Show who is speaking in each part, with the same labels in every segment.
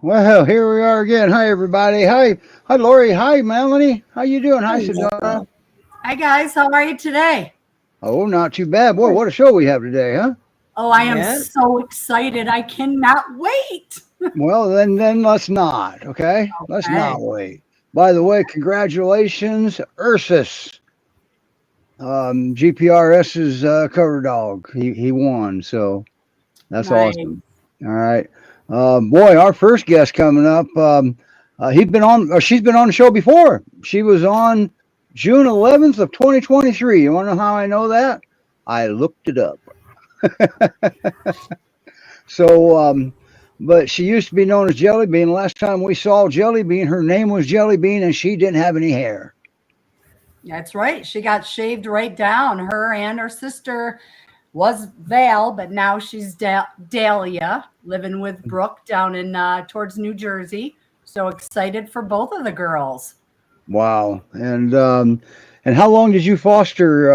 Speaker 1: Well, here we are again. Hi, everybody. Hi, Lori. Hi, Melanie. How you doing? Hi, Sedona.
Speaker 2: Hi guys, how are you today?
Speaker 1: Oh, not too bad. Boy, what a show we have today, huh?
Speaker 2: Oh, I am so excited. I cannot wait.
Speaker 1: Well, then let's not. Okay, let's
Speaker 2: Okay.
Speaker 1: not wait. By the way, congratulations, Ursus. GPRS's cover dog. He won, so that's
Speaker 2: Nice.
Speaker 1: awesome. All right, boy, our first guest coming up. He's been on. Or she's been on the show before. She was on June 11th of 2023. You want to know how I know that? I looked it up. So, but she used to be known as Jelly Bean. Last time we saw Jelly Bean, her name was Jelly Bean, and she didn't have any hair.
Speaker 2: That's right. She got shaved right down. Her and her sister was Val, but now she's Dahlia, living with Brooke down in towards New Jersey. So excited for both of the girls.
Speaker 1: Wow. And how long did you foster?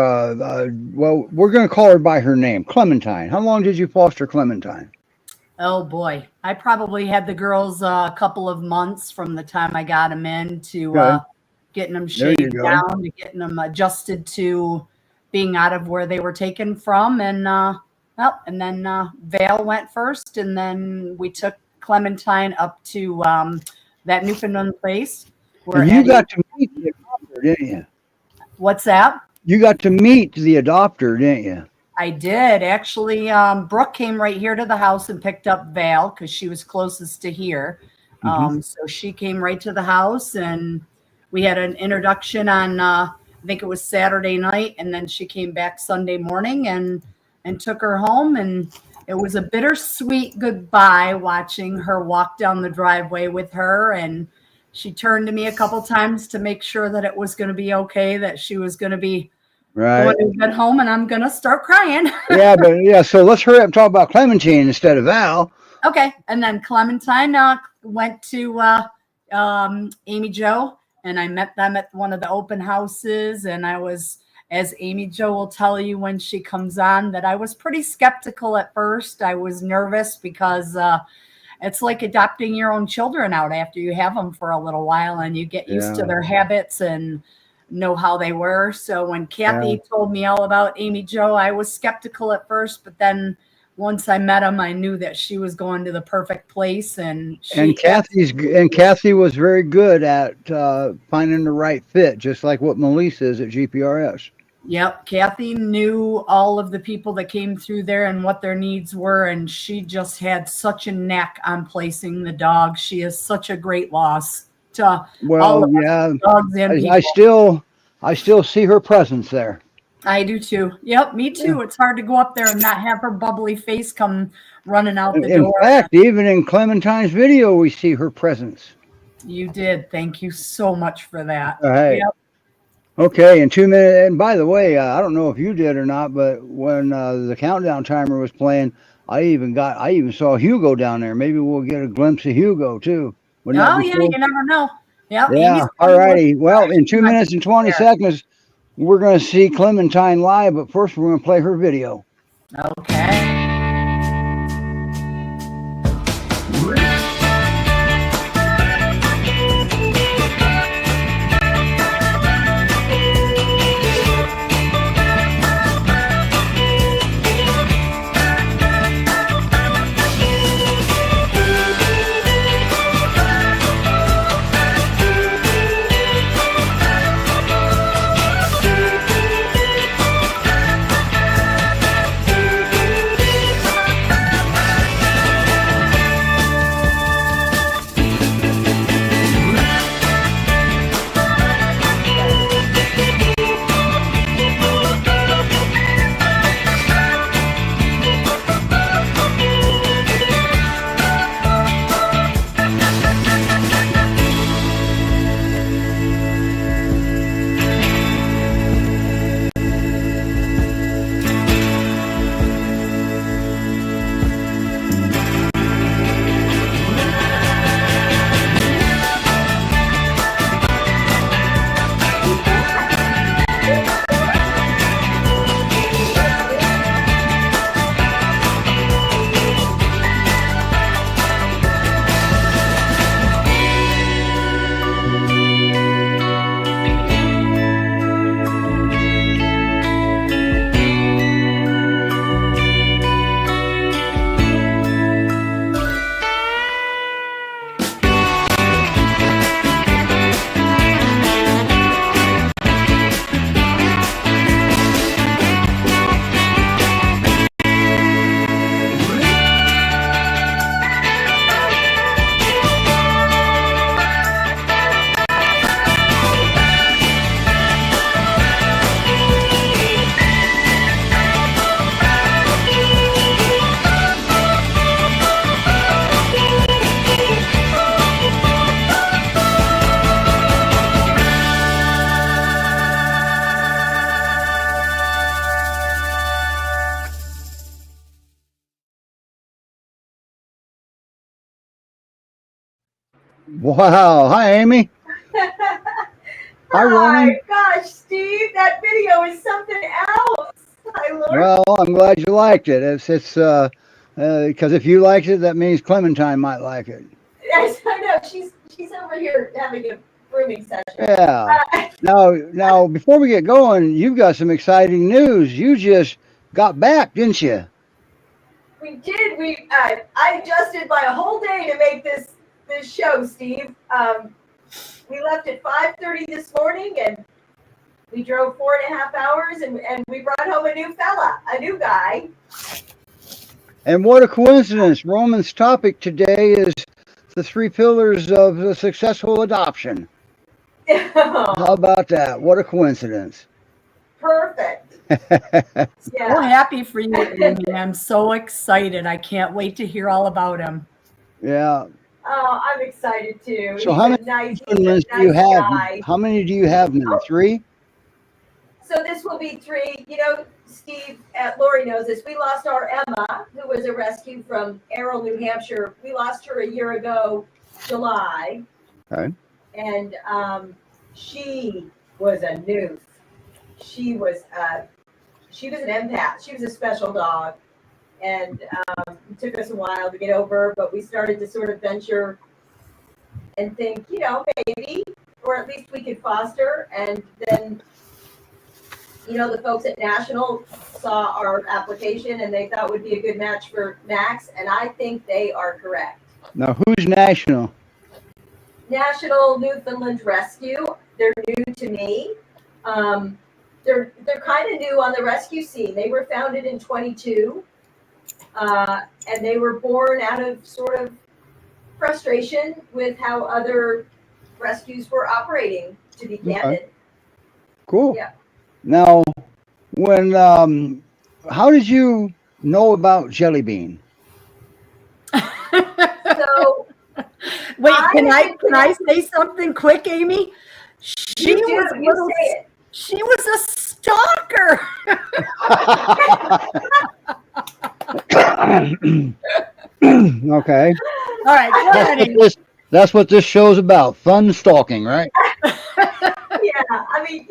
Speaker 1: Well, we're going to call her by her name, Clementine. How long did you foster Clementine?
Speaker 2: Oh boy, I probably had the girls a couple of months from the time I got them in to getting them shaved down, to getting them adjusted to being out of where they were taken from, and then Vale went first, and then we took Clementine up to that Newfoundland place.
Speaker 1: And you got to meet the adopter, didn't you?
Speaker 2: What's that?
Speaker 1: You got to meet the adopter, didn't you?
Speaker 2: I did. Actually, Brooke came right here to the house and picked up Val because she was closest to here. So she came right to the house, and we had an introduction on, I think it was Saturday night, and then she came back Sunday morning and took her home. And it was a bittersweet goodbye watching her walk down the driveway with her. And she turned to me a couple times to make sure that it was going to be okay, that she was going to be going to get home, and I'm going to start crying.
Speaker 1: So let's hurry up and talk about Clementine instead of Val.
Speaker 2: Okay. And then Clementine went to Amy Jo, and I met them at one of the open houses. And I was, as Amy Jo will tell you when she comes on, that I was pretty skeptical at first. I was nervous because it's like adopting your own children out after you have them for a little while, and you get used to their habits and know how they were. So when Kathy told me all about Amy Jo, I was skeptical at first, but then once I met him, I knew that she was going to the perfect place. And
Speaker 1: Kathy was very good at finding the right fit, just like what Melissa is at GPRS.
Speaker 2: Yep. Kathy knew all of the people that came through there and what their needs were. And she just had such a knack on placing the dog. She is such a great loss to all of us, dogs and people.
Speaker 1: I still see her presence there.
Speaker 2: I do too. Yep, me too. It's hard to go up there and not have her bubbly face come running out the door.
Speaker 1: In fact, even in Clementine's video, we see her presence.
Speaker 2: You did. Thank you so much for that.
Speaker 1: Hey.
Speaker 2: Yep.
Speaker 1: Okay, in 2 minutes. And by the way, I don't know if you did or not, but when the countdown timer was playing, I even saw Hugo down there. Maybe we'll get a glimpse of Hugo too.
Speaker 2: Oh yeah, you never know. Yep.
Speaker 1: Yeah. All righty. Well, in 2 minutes and 20 seconds, we're going to see Clementine live, but first we're going to play her video.
Speaker 2: Okay.
Speaker 1: Wow. Hi, Amy. Hi, Roman.
Speaker 3: Hi, gosh, Steve, that video is something else. Hi, Lord.
Speaker 1: Well, I'm glad you liked it. It's because if you liked it, that means Clementine might like it.
Speaker 3: Yes, I know. She's over here having a grooming session.
Speaker 1: Yeah.
Speaker 3: Uh,
Speaker 1: Now, before we get going, you've got some exciting news. You just got back, didn't you?
Speaker 3: we did. I adjusted my whole day to make this show, Steve. We left at 5:30 this morning, and we drove 4.5 hours, and we brought home a new fella, a new guy.
Speaker 1: And what a coincidence. Roman's topic today is the three pillars of a successful adoption. How about that? What a coincidence.
Speaker 3: Perfect.
Speaker 2: So
Speaker 3: Yeah.
Speaker 2: happy for you, Amy. I'm so excited. I can't wait to hear all about him.
Speaker 1: Yeah.
Speaker 3: Oh, I'm excited too.
Speaker 1: So
Speaker 3: He's
Speaker 1: how
Speaker 3: a
Speaker 1: many
Speaker 3: nice
Speaker 1: Newfoundlands do you have?
Speaker 3: guy.
Speaker 1: How many do you have now? 3?
Speaker 3: So this will be 3. You know, Steve, Lori knows this. We lost our Emma, who was a rescue from Errol, New Hampshire. We lost her a year ago, July.
Speaker 1: Okay.
Speaker 3: And she was a noof. She was an empath. She was a special dog. And it took us a while to get over her, but we started to sort of venture and think, maybe, or at least we could foster. And then, the folks at National saw our application and they thought would be a good match for Max, and I think they are correct.
Speaker 1: Now, who's National?
Speaker 3: National Newfoundland Rescue. They're new to me. They're kind of new on the rescue scene. They were founded in 22, and they were born out of sort of frustration with how other rescues were operating, to be candid.
Speaker 1: Okay. Cool.
Speaker 3: Yeah.
Speaker 1: Now, when how did you know about Jelly Bean?
Speaker 3: So
Speaker 2: Wait, can I say something quick, Amy? She was a stalker.
Speaker 1: Okay.
Speaker 2: All right, go ahead, Amy.
Speaker 1: That's what this show's about. Fun stalking, right?
Speaker 3: Yeah, I mean,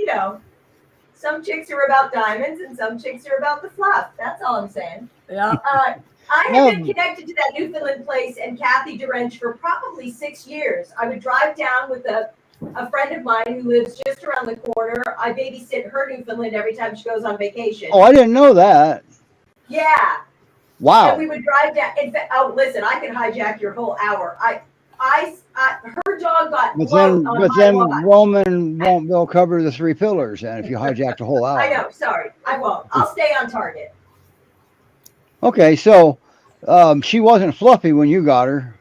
Speaker 3: some chicks are about diamonds and some chicks are about the fluff. That's all I'm saying.
Speaker 2: Yeah.
Speaker 3: I have been connected to that Newfoundland place and Kathy DeRench for probably 6 years. I would drive down with a friend of mine who lives just around the corner. I babysit her Newfoundland every time she goes on vacation.
Speaker 1: Oh, I didn't know that.
Speaker 3: Yeah.
Speaker 1: Wow.
Speaker 3: And we would drive down. In fact, listen, I could hijack your whole hour. Her dog got blown on
Speaker 1: But
Speaker 3: my
Speaker 1: then
Speaker 3: watch.
Speaker 1: Roman won't go cover the 3 pillars, and if you hijack the whole hour.
Speaker 3: I know. Sorry, I won't. I'll stay on target.
Speaker 1: Okay, so she wasn't fluffy when you got her.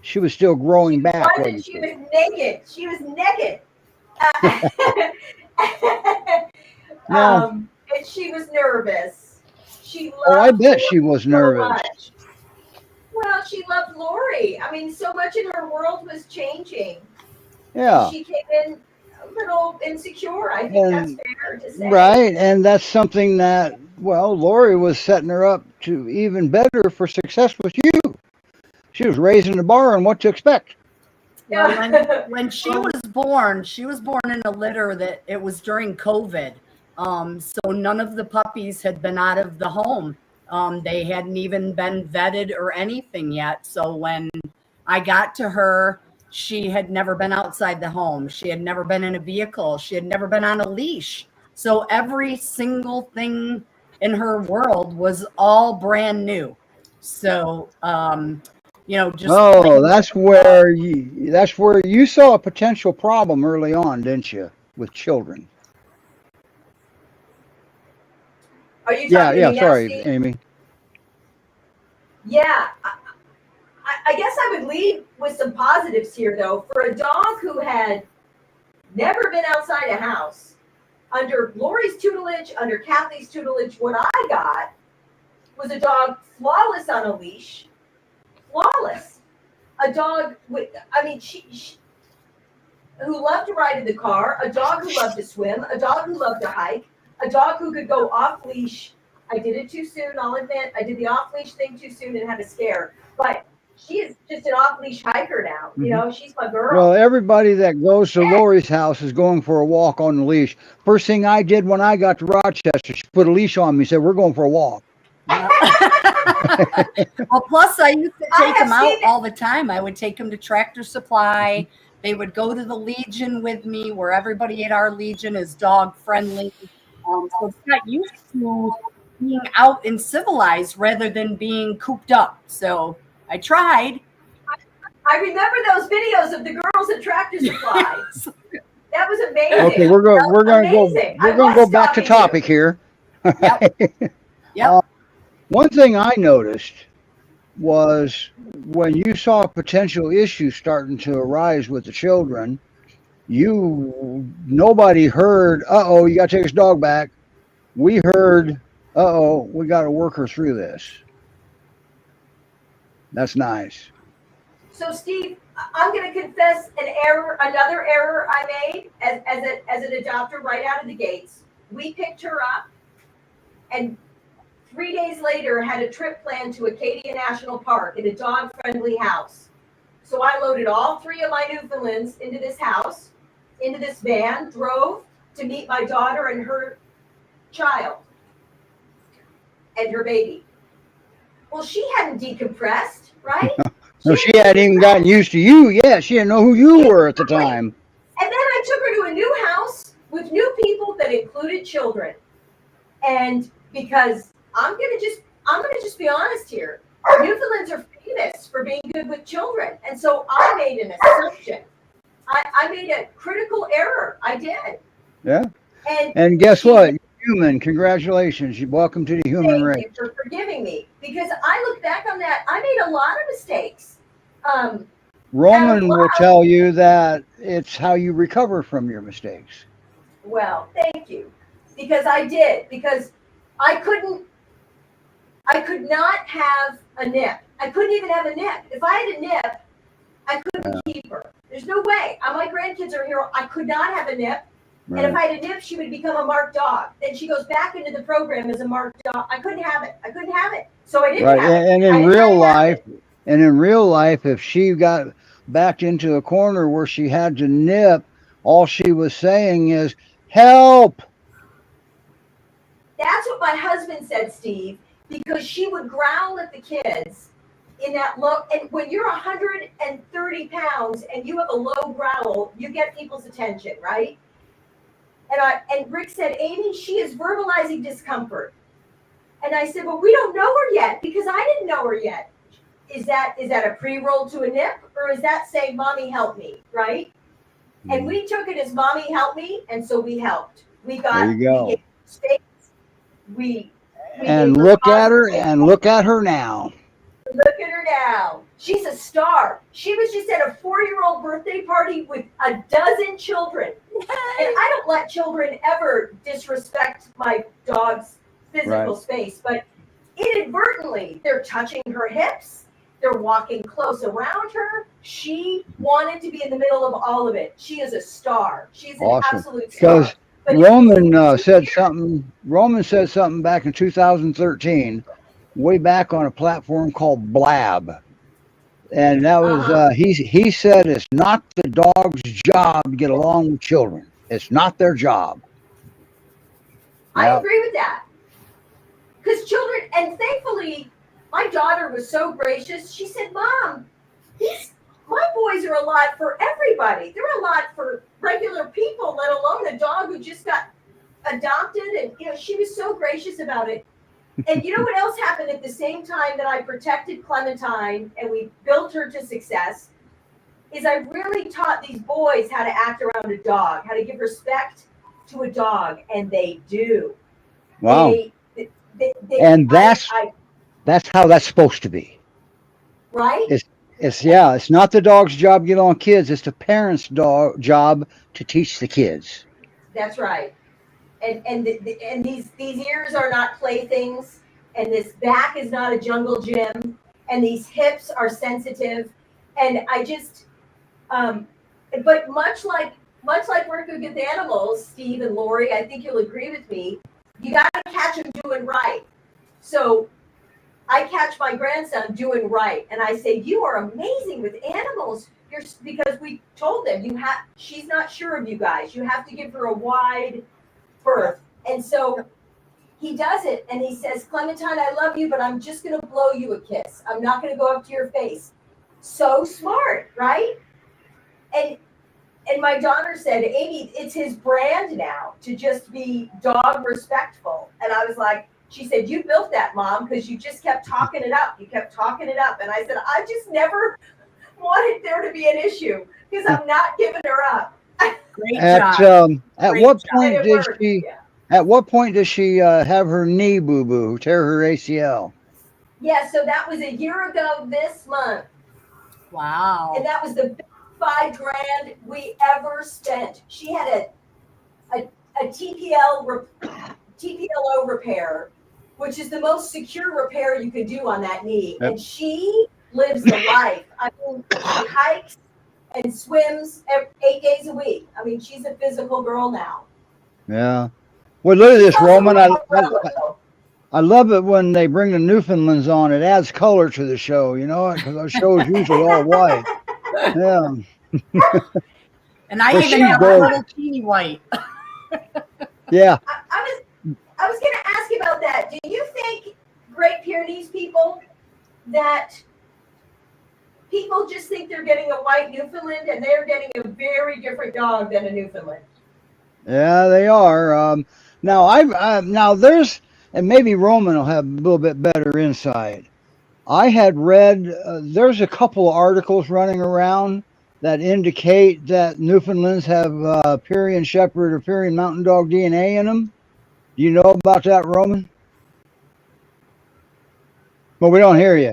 Speaker 1: She was still growing back.
Speaker 3: She was naked. She was naked. And she was nervous. She loved
Speaker 1: I bet she was nervous.
Speaker 3: much. Well, she loved Lori. I mean, so much in her world was changing.
Speaker 1: Yeah.
Speaker 3: She came in a little insecure. I think that's fair to say.
Speaker 1: Right, and that's something that, Lori was setting her up to even better for success with you. She was raising the bar on what to expect.
Speaker 2: Well, when she was born in a litter that it was during COVID. So none of the puppies had been out of the home. They hadn't even been vetted or anything yet. So when I got to her, she had never been outside the home. She had never been in a vehicle. She had never been on a leash. So every single thing in her world was all brand new. So, just
Speaker 1: that's where you saw a potential problem early on, didn't you, with children?
Speaker 3: Are you talking to me now,
Speaker 1: sorry,
Speaker 3: Steve?
Speaker 1: Amy.
Speaker 3: Yeah, I guess I would lead with some positives here, though. For a dog who had never been outside a house, under Lori's tutelage, under Kathy's tutelage, what I got was a dog flawless on a leash. Flawless. A dog she who loved to ride in the car, a dog who loved to swim, a dog who loved to hike, a dog who could go off leash. I did it too soon, I'll admit. I did the off leash thing too soon and had a scare. But she is just an off-leash hiker now. You know, she's my girl.
Speaker 1: Well, everybody that goes to Lori's house is going for a walk on the leash. First thing I did when I got to Rochester, she put a leash on me, said, "We're going for a walk."
Speaker 2: Well, plus I used to take them out all the time. I would take them to Tractor Supply. They would go to the Legion with me, where everybody at our Legion is dog friendly. So they got used to being out and civilized rather than being cooped up. So I tried.
Speaker 3: I remember those videos of the girls at Tractor Supply. That was amazing.
Speaker 1: Okay, we're going to go back to topic here.
Speaker 2: Yep.
Speaker 1: One thing I noticed was when you saw potential issues starting to arise with the children, nobody heard, "Uh-oh, you got to take his dog back." We heard, "Uh-oh, we got to work her through this." That's nice.
Speaker 3: So, Steve, I'm going to confess another error I made as an adopter right out of the gates. We picked her up, and 3 days later had a trip planned to Acadia National Park in a dog-friendly house. So I loaded all 3 of my Newfoundlands into this house, into this van, drove to meet my daughter and her child and her baby. Well, she hadn't decompressed, right?
Speaker 1: No, she hadn't even gotten used to you yet. She didn't know who you were at the time.
Speaker 3: And then I took her to a new house with new people that included children. And because I'm gonna just be honest here, Newfoundlands are famous for being good with children. And so I made an assumption. I made a critical error. I did.
Speaker 1: Yeah. And guess what? You're human. Congratulations. You're welcome to the human race.
Speaker 3: Thank you for forgiving me, because I look back on that. I made a lot of mistakes.
Speaker 1: Roman will tell you that it's how you recover from your mistakes.
Speaker 3: Well, thank you, because I did. Because I could not have a nip. I couldn't even have a nip. If I had a nip, I couldn't keep her. There's no way. My grandkids are here. I could not have a nip. Right. And if I had a nip, she would become a marked dog. Then she goes back into the program as a marked dog. I couldn't have it. So I didn't have it.
Speaker 1: And in real life, if she got backed into a corner where she had to nip, all she was saying is, "Help."
Speaker 3: That's what my husband said, Steve, because she would growl at the kids in that low. And when you're 130 pounds and you have a low growl, you get people's attention, right? And Rick said, "Amy, she is verbalizing discomfort." And I said, "Well, we don't know her yet, because I didn't know her yet. Is that a pre-roll to a nip, or is that saying, 'Mommy, help me,' right?" Mm-hmm. And we took it as, "Mommy, help me," and so we helped. We gave space. We
Speaker 1: look at her now.
Speaker 3: Look at her now. She's a star. She was just at a 4-year-old birthday party with a dozen children. And I don't let children ever disrespect my dog's physical space, but inadvertently, they're touching her hips. They're walking close around her. She wanted to be in the middle of all of it. She is a star. She's an absolute star.
Speaker 1: Because Roman said something back in 2013, way back on a platform called Blab. And that was, he said, it's not the dog's job to get along with children. It's not their job.
Speaker 3: I agree with that. Because children, and thankfully, my daughter was so gracious. She said, "Mom, my boys are a lot for everybody. They're a lot for regular people, let alone a dog who just got adopted." And, she was so gracious about it. And you know what else happened at the same time that I protected Clementine and we built her to success, is I really taught these boys how to act around a dog, how to give respect to a dog, and they do.
Speaker 1: Wow. That's how that's supposed to be.
Speaker 3: Right?
Speaker 1: It's not the dog's job to get on kids. It's the parents' job to teach the kids.
Speaker 3: That's right. And these ears are not playthings, and this back is not a jungle gym, and these hips are sensitive, and I just, but much like working with animals, Steve and Lori, I think you'll agree with me. You got to catch them doing right. So I catch my grandson doing right, and I say, "You are amazing with animals." Because we told them she's not sure of you guys. You have to give her a wide berth, and so he does it, and he says, "Clementine, I love you, but I'm just going to blow you a kiss. I'm not going to go up to your face." So smart, right? And my daughter said, "Amy, it's his brand now to just be dog respectful." And I was like, she said, "You built that, Mom, because you just kept talking it up. You kept talking it up." And I said, "I just never wanted there to be an issue because I'm not giving her up."
Speaker 2: Great job.
Speaker 1: At
Speaker 2: Great
Speaker 1: what
Speaker 2: job.
Speaker 1: point
Speaker 3: And it
Speaker 1: did
Speaker 3: worked,
Speaker 1: she?
Speaker 3: yeah.
Speaker 1: At what point does she have her knee boo-boo, tear her ACL?
Speaker 3: Yeah, so that was a year ago this month.
Speaker 2: Wow.
Speaker 3: And that was the best $5,000 we ever spent. She had a TPLO repair, which is the most secure repair you could do on that knee.
Speaker 1: Yep.
Speaker 3: And she lives the life. I mean, she hikes and swims 8 days a week. I mean, she's a physical girl now.
Speaker 1: Yeah. Well, look at this, Roman. I love it when they bring the Newfoundlands on. It adds color to the show, you know, because our show is usually all white. Yeah.
Speaker 2: And I
Speaker 1: Well,
Speaker 2: even
Speaker 1: she's
Speaker 2: have a
Speaker 1: gorgeous.
Speaker 2: little teeny white.
Speaker 3: I
Speaker 1: Yeah.
Speaker 3: was going to ask you about that. Do you think Great Pyrenees people that people just think they're getting a white Newfoundland and they're getting a very different dog than a Newfoundland?
Speaker 1: Yeah, they are. Now there's, and maybe Roman will have a little bit better insight. I had read there's a couple of articles running around that indicate that Newfoundlands have Pyrenean Shepherd or Pyrenean Mountain Dog DNA in them. Do you know about that, Roman? Well, we don't hear you.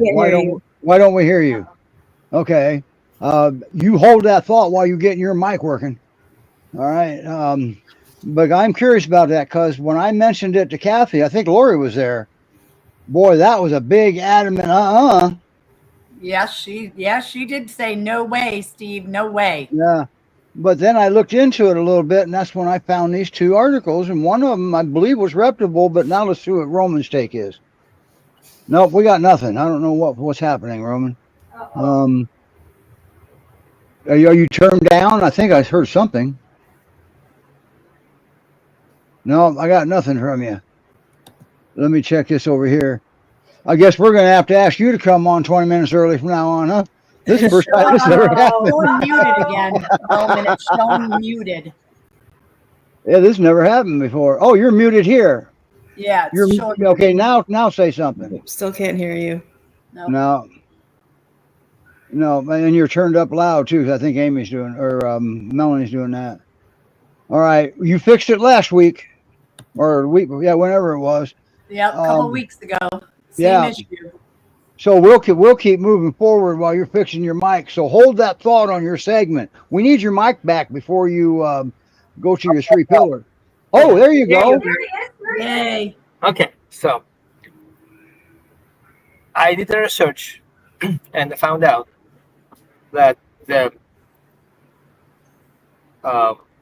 Speaker 1: Why don't we hear you? Okay. You hold that thought while you're getting your mic working. All right. But I'm curious about that because when I mentioned it to Kathy, I think Lori was there. Boy, that was a big adamant
Speaker 2: Yes, she did say, "No way, Steve, no way."
Speaker 1: Yeah. But then I looked into it a little bit, and that's when I found these two articles, and one of them I believe was reputable. But now let's see what Roman's take is. Nope, we got nothing. I don't know what's happening, Roman.
Speaker 3: Uh-oh.
Speaker 1: Are you turned down? I think I heard something. No, I got nothing from you. Let me check this over here. I guess we're going to have to ask you to come on 20 minutes early from now on, huh? This is first time this ever happened.
Speaker 2: Showing muted again. Roman, it's showing muted.
Speaker 1: Yeah, this never happened before. Oh, you're muted here.
Speaker 2: Yeah,
Speaker 1: You're
Speaker 2: showing
Speaker 1: okay.
Speaker 2: muted.
Speaker 1: Now say something.
Speaker 4: Still can't hear you.
Speaker 2: No.
Speaker 1: No, and you're turned up loud too. 'Cause I think Amy's doing, or Melanie's doing that. All right, you fixed it last week, or a week, yeah, whenever it was.
Speaker 2: Yep, a couple weeks ago. Same
Speaker 1: yeah.
Speaker 2: issue.
Speaker 1: So we'll keep moving forward while you're fixing your mic. So hold that thought on your segment. We need your mic back before you go to your three pillar. Oh, there you go.
Speaker 2: Yay.
Speaker 5: Okay, so I did the research and I found out that the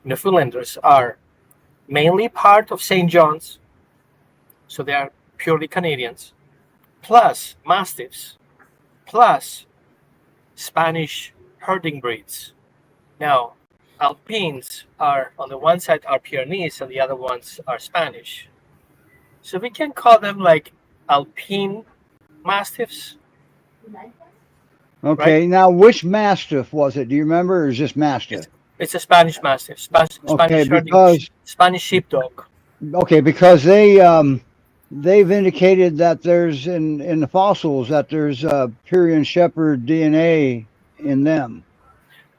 Speaker 5: Newfoundlanders are mainly part of St. John's, so they are purely Canadians, plus Mastiffs, plus Spanish herding breeds. Now, Alpines are, on the one side, are Pyrenees, and the other ones are Spanish. So we can call them like Alpine Mastiffs.
Speaker 1: Okay,
Speaker 5: right?
Speaker 1: Now which Mastiff was it? Do you remember, or is just Mastiff?
Speaker 5: It's a Spanish Mastiff, Spanish Spanish Sheepdog.
Speaker 1: Okay, because they've indicated that there's in the fossils that there's Pyrenean Shepherd DNA in them.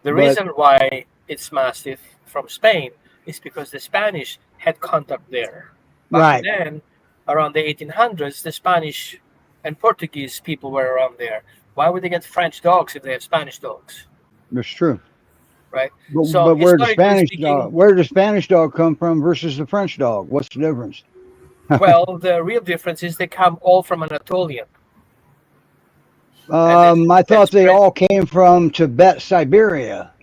Speaker 5: The reason why it's Mastiff from Spain is because the Spanish had contact there. Back then, around the 1800s, the Spanish and Portuguese people were around there. Why would they get French dogs if they have Spanish dogs?
Speaker 1: That's true.
Speaker 5: Right.
Speaker 1: But where does the Spanish dog come from versus the French dog? What's the difference?
Speaker 5: Well, the real difference is they come all from Anatolian.
Speaker 1: I thought they all came from Tibet, Siberia.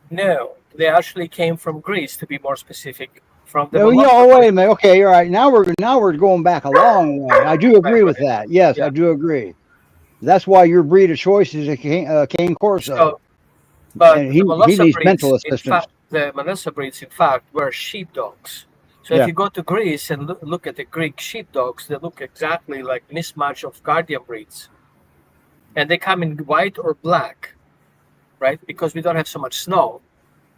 Speaker 5: No, they actually came from Greece, to be more specific. from the
Speaker 1: Oh, yeah,
Speaker 5: Melissa
Speaker 1: oh, wait
Speaker 5: breed.
Speaker 1: a minute. Okay, all right. Now we're going back a long way. I do
Speaker 5: Right,
Speaker 1: agree with
Speaker 5: right.
Speaker 1: that. Yes, I
Speaker 5: Yeah.
Speaker 1: do agree. That's why your breed of choice is a cane corso,
Speaker 5: So, but
Speaker 1: and
Speaker 5: the
Speaker 1: he
Speaker 5: Melissa
Speaker 1: needs
Speaker 5: breeds,
Speaker 1: mental
Speaker 5: in
Speaker 1: assistance.
Speaker 5: fact, were sheepdogs. So if
Speaker 1: Yeah.
Speaker 5: you go to Greece and look at the Greek sheepdogs, they look exactly like mismatch of guardian breeds, and they come in white or black, right? Because we don't have so much snow.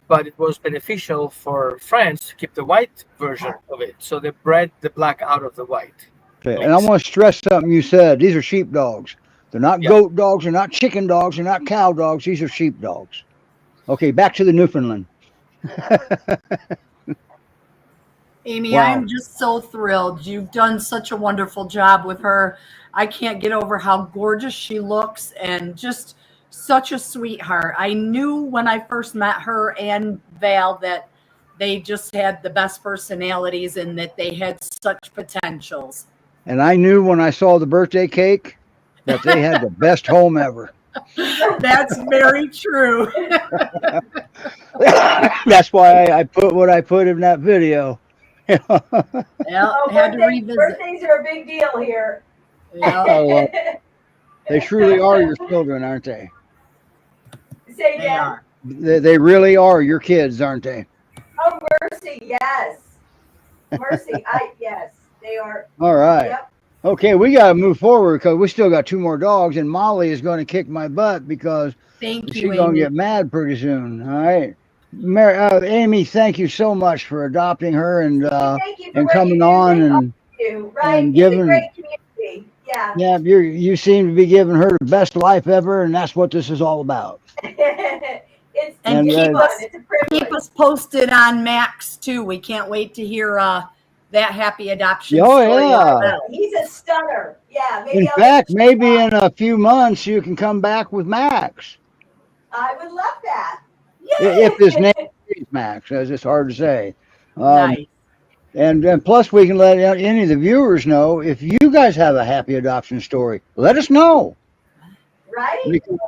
Speaker 5: But it was beneficial for France to keep the white version of it, so they bred the black out of the white
Speaker 1: Okay. And I
Speaker 5: mix.
Speaker 1: want to stress something you said. These are sheep dogs. They're not
Speaker 5: Yeah.
Speaker 1: goat dogs. They're not chicken dogs. They're not cow dogs. These are sheep dogs. Okay, back to the Newfoundland.
Speaker 2: Amy,
Speaker 1: Wow.
Speaker 2: I'm just so thrilled. You've done such a wonderful job with her. I can't get over how gorgeous she looks and just such a sweetheart. I knew when I first met her and Val that they just had the best personalities and that they had such potentials.
Speaker 1: And I knew when I saw the birthday cake that they had the best home ever.
Speaker 2: That's very true.
Speaker 1: That's why I put what I put in that video.
Speaker 2: Well,
Speaker 3: Oh,
Speaker 2: had to revisit.
Speaker 3: birthdays are a big deal here.
Speaker 2: Yeah,
Speaker 1: I love They truly are your children, aren't they?
Speaker 3: Say
Speaker 2: they
Speaker 3: again.
Speaker 2: are.
Speaker 1: They really are your kids, aren't they?
Speaker 3: Oh, Mercy, yes. Mercy, yes, they are.
Speaker 1: All right.
Speaker 3: Yep.
Speaker 1: Okay, we got to move forward because we still got two more dogs, and Molly is going to kick my butt because
Speaker 2: Thank
Speaker 1: she's
Speaker 2: you,
Speaker 1: going to
Speaker 2: Amy.
Speaker 1: get mad pretty soon. All right. Amy, thank you so much for adopting her
Speaker 3: Thank you for
Speaker 1: and
Speaker 3: what you
Speaker 1: coming
Speaker 3: do.
Speaker 1: on
Speaker 3: Thank all
Speaker 1: and
Speaker 3: of you, right? It's a
Speaker 1: giving.
Speaker 3: great community. Yeah.
Speaker 1: Yeah, you seem to be giving her the best life ever, and that's what this is all about.
Speaker 3: It's
Speaker 2: And
Speaker 1: And,
Speaker 2: keep
Speaker 3: fun.
Speaker 2: us
Speaker 3: It's a privilege.
Speaker 2: keep us posted on Max too. We can't wait to hear that happy adoption
Speaker 1: Oh,
Speaker 2: story as
Speaker 1: yeah.
Speaker 2: well.
Speaker 3: He's a stunner. Yeah, maybe
Speaker 1: In
Speaker 3: I'll
Speaker 1: fact,
Speaker 3: get
Speaker 1: maybe in a few months you can come back with Max.
Speaker 3: I would love that.
Speaker 1: If his name is Max, as it's hard to say.
Speaker 2: Nice.
Speaker 1: And plus, we can let any of the viewers know if you guys have a happy adoption story. Let us know.
Speaker 3: Right?
Speaker 1: Because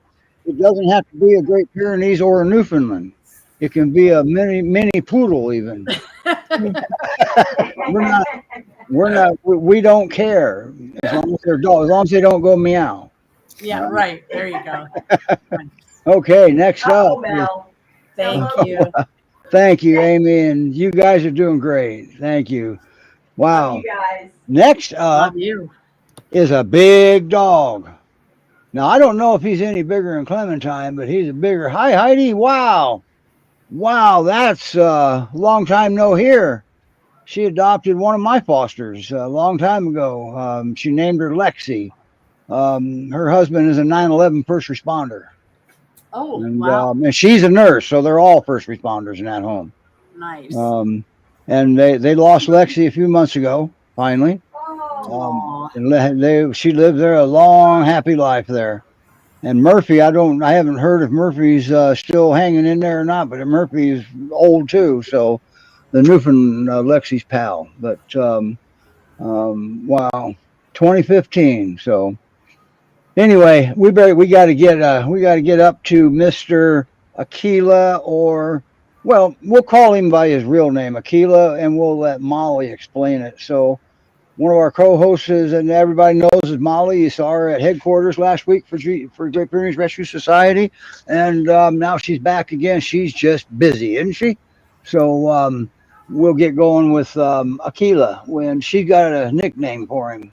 Speaker 1: it doesn't have to be a Great Pyrenees or a Newfoundland. It can be a mini poodle even. We don't care as long as they're dogs, as long as they don't go meow.
Speaker 2: Yeah, right. There you go.
Speaker 1: Okay, next up.
Speaker 3: Oh, Mel.
Speaker 2: Thank
Speaker 3: Hello.
Speaker 2: you.
Speaker 1: Thank you, Amy, and you guys are doing great. Thank you. Wow.
Speaker 3: Love you guys.
Speaker 1: Next up
Speaker 2: Love you.
Speaker 1: is a big dog. Now, I don't know if he's any bigger than Clementine, but he's a bigger. Hi, Heidi. Wow. Wow, that's a long time no hear. She adopted one of my fosters a long time ago. She named her Lexi. Her husband is a 9/11 first responder.
Speaker 2: Oh,
Speaker 1: And,
Speaker 2: wow.
Speaker 1: and she's a nurse, so they're all first responders in that home.
Speaker 2: Nice.
Speaker 1: And they lost Lexi a few months ago, finally.
Speaker 3: Oh.
Speaker 1: And she lived there a long, happy life there. And Murphy, I haven't heard if Murphy's still hanging in there or not, but Murphy's old too, so the Newfoundland Lexi's pal. But wow, 2015. So anyway, we got to get up to Mr. Aquila, or well, we'll call him by his real name, Aquila, and we'll let Molly explain it. So one of our co-hosts is, and everybody knows, is Molly. You saw her at headquarters last week for Great Pyrenees Rescue Society, and now she's back again. She's just busy, isn't she? So we'll get going with Aquila when she got a nickname for him.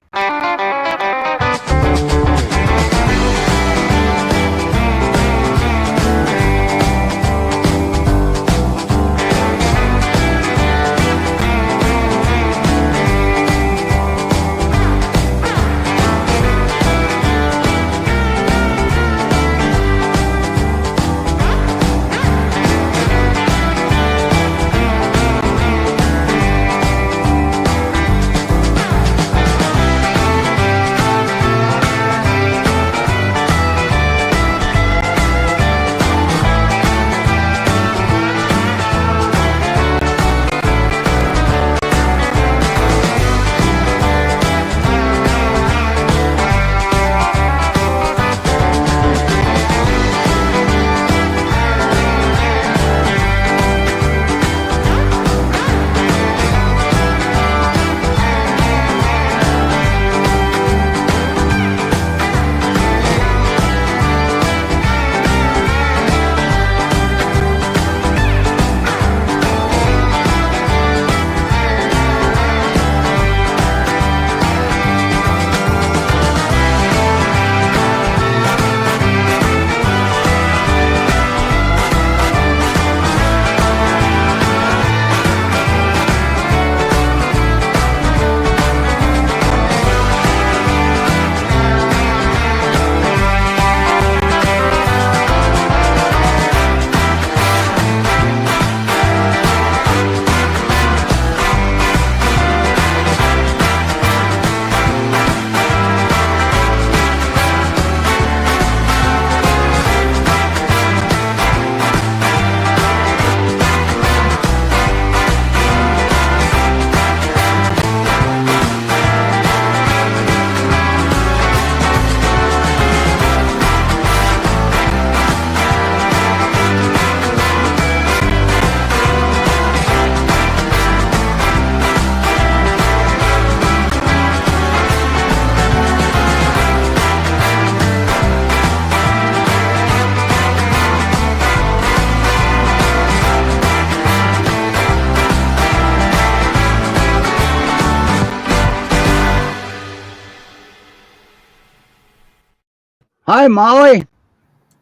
Speaker 1: Hi, Molly.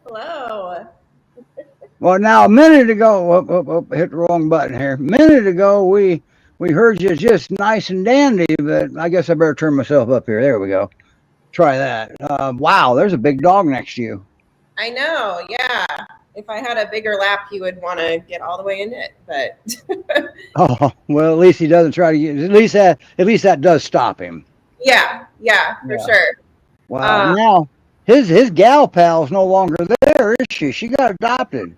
Speaker 4: Hello.
Speaker 1: Well, now a minute ago, hit the wrong button here. A minute ago, we heard you just nice and dandy, but I guess I better turn myself up here. There we go. Try that. Wow, there's a big dog next to you.
Speaker 4: I know, yeah. If I had a bigger lap, he would want to get all the way in it, but
Speaker 1: Oh, well, at least he doesn't try to get. At least that does stop him.
Speaker 4: yeah, for
Speaker 1: Yeah.
Speaker 4: sure.
Speaker 1: Wow. Now his gal pal's no longer there, is she? She got adopted.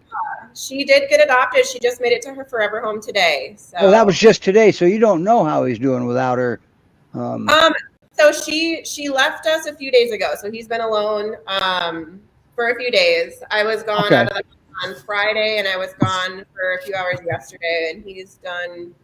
Speaker 4: She did get adopted. She just made it to her forever home today. So
Speaker 1: Oh, that was just today, so you don't know how he's doing without her.
Speaker 4: so she left us a few days ago. So he's been alone for a few days. I was gone
Speaker 1: Okay.
Speaker 4: out of the on Friday, and I was gone for a few hours yesterday, and he's done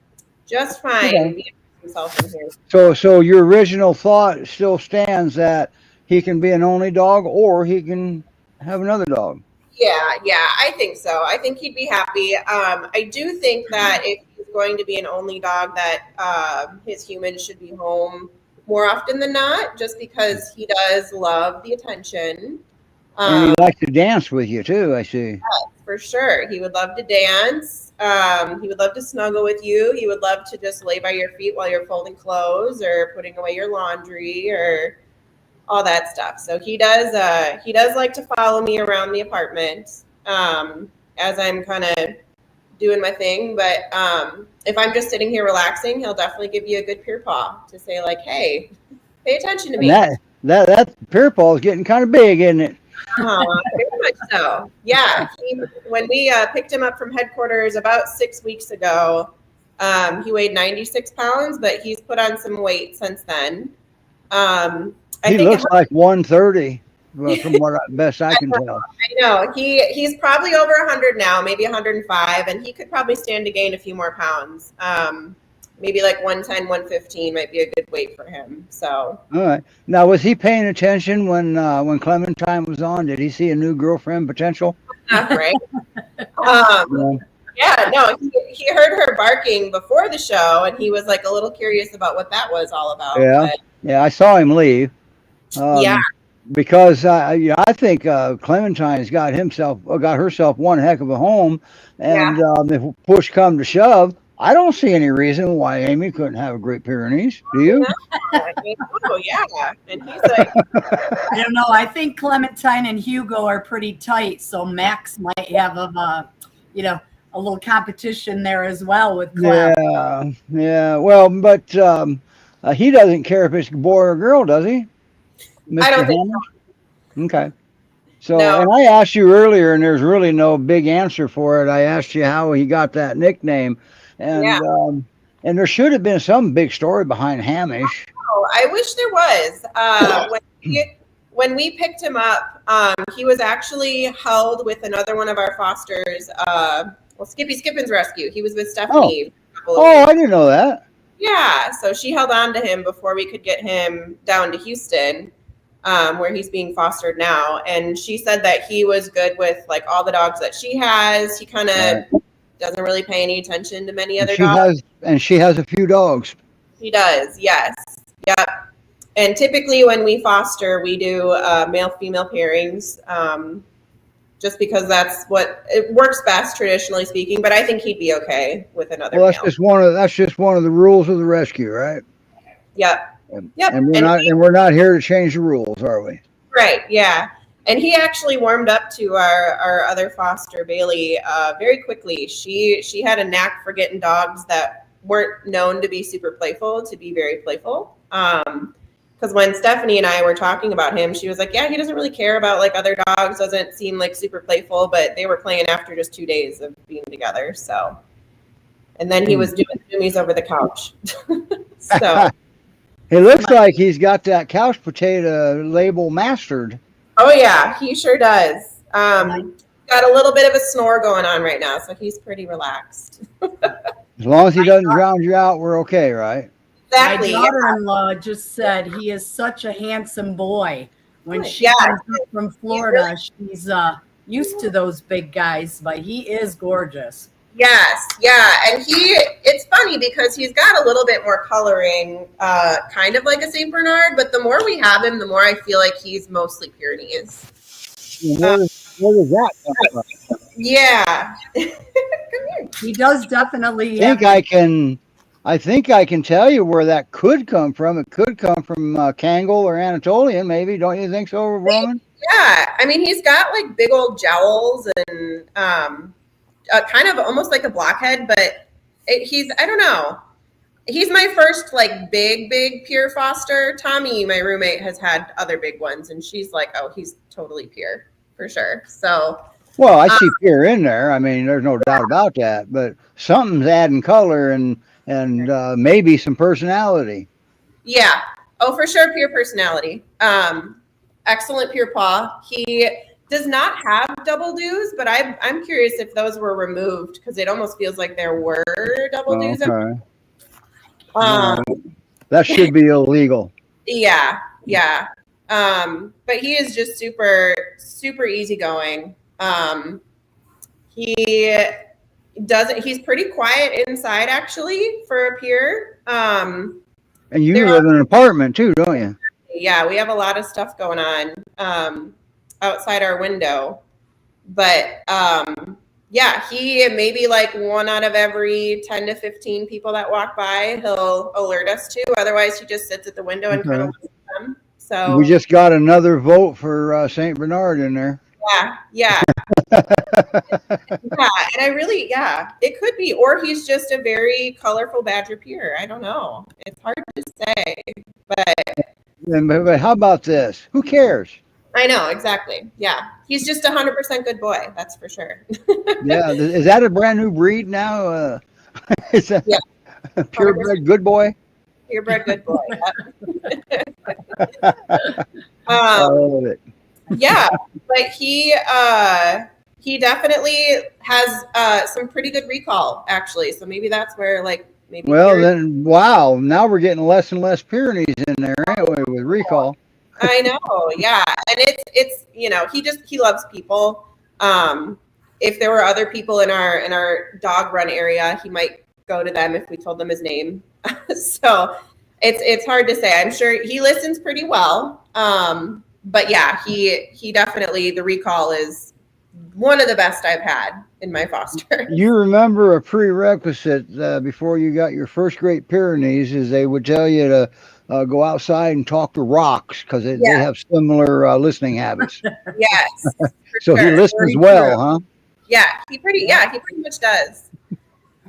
Speaker 4: just fine being himself in here.
Speaker 1: So your original thought still stands that he can be an only dog or he can have another dog.
Speaker 4: Yeah, I think so. I think he'd be happy. I do think that if he's going to be an only dog, that his humans should be home more often than not, just because he does love the attention.
Speaker 1: And he likes to dance with you too, I see.
Speaker 4: Yes, for sure. He would love to dance. He would love to snuggle with you. He would love to just lay by your feet while you're folding clothes or putting away your laundry or all that stuff. So he does like to follow me around the apartment as I'm kind of doing my thing. But if I'm just sitting here relaxing, he'll definitely give you a good peer paw to say like, hey, pay attention to me.
Speaker 1: And that peer paw is getting kind of big, isn't it?
Speaker 4: Very much so. Yeah. When we picked him up from headquarters about 6 weeks ago, he weighed 96 pounds, but he's put on some weight since then.
Speaker 1: He looks like 130 from what best I can tell.
Speaker 4: I know. He's probably over 100 now, maybe 105, and he could probably stand to gain a few more pounds. Maybe like 110, 115 might be a good weight for him. So.
Speaker 1: All right. Now, was he paying attention when Clementine was on? Did he see a new girlfriend potential?
Speaker 4: Right. Yeah, no, he heard her barking before the show, and he was like a little curious about what that was all about.
Speaker 1: Yeah, yeah, I saw him leave.
Speaker 4: Yeah.
Speaker 1: Because I think Clementine's got herself one heck of a home, and if push come to shove, I don't see any reason why Amy couldn't have a Great Pyrenees. Do you?
Speaker 4: Oh yeah, and he's like,
Speaker 2: I don't know. I think Clementine and Hugo are pretty tight, so Max might have a little competition there as well with Clem.
Speaker 1: Yeah. Well, but he doesn't care if it's a boy or girl, does he? Mr.
Speaker 4: I don't think
Speaker 1: so. Okay. So,
Speaker 4: No.
Speaker 1: And I asked you earlier, and there's really no big answer for it. I asked you how he got that nickname, and there should have been some big story behind Hamish.
Speaker 4: Oh, I wish there was. When we picked him up, he was actually held with another one of our fosters. Skippy Skippin's rescue. He was with Stephanie.
Speaker 1: Oh, I didn't know that.
Speaker 4: Yeah, so she held on to him before we could get him down to Houston, where he's being fostered now. And she said that he was good with like all the dogs that she has. He kind of doesn't really pay any attention to many other dogs.
Speaker 1: She has a few dogs.
Speaker 4: He does, yes. Yep. And typically when we foster, we do male-female pairings, just because that's what it works best, traditionally speaking. But I think he'd be okay with another male.
Speaker 1: That's just one of the rules of the rescue, right?
Speaker 4: Yep.
Speaker 1: And we're not here to change the rules, are we?
Speaker 4: Right. Yeah. And he actually warmed up to our other foster, Bailey, very quickly. She had a knack for getting dogs that weren't known to be super playful to be very playful. Because when Stephanie and I were talking about him, she was like, yeah, he doesn't really care about like other dogs, doesn't seem like super playful, but they were playing after just 2 days of being together. So, and then he was doing zoomies over the couch. So
Speaker 1: it looks like he's got that couch potato label mastered.
Speaker 4: Oh yeah, he sure does. Got a little bit of a snore going on right now, so he's pretty relaxed.
Speaker 1: As long as he doesn't drown you out, we're okay, right?
Speaker 4: Exactly.
Speaker 2: My daughter-in-law just said he is such a handsome boy. When she comes up from Florida, she's used to those big guys, but he is gorgeous.
Speaker 4: Yes, yeah, and it's funny because he's got a little bit more coloring, kind of like a Saint Bernard, but the more we have him, the more I feel like he's mostly Pyrenees.
Speaker 1: Where does that come from?
Speaker 4: Yeah.
Speaker 2: He does definitely.
Speaker 1: I think I can tell you where that could come from. It could come from Kangol or Anatolian, maybe. Don't you think so, Roman?
Speaker 4: Yeah, I mean, he's got like big old jowls and kind of almost like a blockhead, but I don't know. He's my first like big pure foster. Tommy, my roommate, has had other big ones, and she's like, oh, he's totally pure for sure. So.
Speaker 1: Well, I see pure in there. I mean, there's no doubt about that. But something's adding color and maybe some personality.
Speaker 4: Yeah. Oh, for sure, pure personality. Excellent pure paw. He does not have double dews, but I'm curious if those were removed because it almost feels like there were double dews.
Speaker 1: Okay. That should be illegal.
Speaker 4: Yeah. But he is just super, super easygoing. He's pretty quiet inside actually for a pure.
Speaker 1: And you live in an apartment too, don't you?
Speaker 4: Yeah, we have a lot of stuff going on outside our window. But yeah, he maybe like 1 out of every 10 to 15 people that walk by, he'll alert us to. Otherwise, he just sits at the window and kind of looks at them. So
Speaker 1: we just got another vote for Saint Bernard in there.
Speaker 4: Yeah. Yeah, and it could be, or he's just a very colorful badger pure. I don't know. It's hard to say, but
Speaker 1: how about this? Who cares?
Speaker 4: I know, exactly. Yeah, he's just 100% good boy. That's for sure.
Speaker 1: Yeah, is that a brand new breed now? Is that purebred good boy?
Speaker 4: Purebred good boy.
Speaker 1: I love it.
Speaker 4: Yeah, but he definitely has some pretty good recall actually. So maybe that's where maybe.
Speaker 1: Well, then wow, now we're getting less and less Pyrenees in there anyway with recall.
Speaker 4: I know, yeah, and it's he loves people. If there were other people in our dog run area, he might go to them if we told them his name. So it's hard to say. I'm sure he listens pretty well. But yeah, he definitely, the recall is one of the best I've had in my foster.
Speaker 1: You remember a prerequisite before you got your first Great Pyrenees is they would tell you to go outside and talk to rocks because they have similar listening habits.
Speaker 4: Yes.
Speaker 1: So he listens well, huh?
Speaker 4: Yeah, he pretty much does.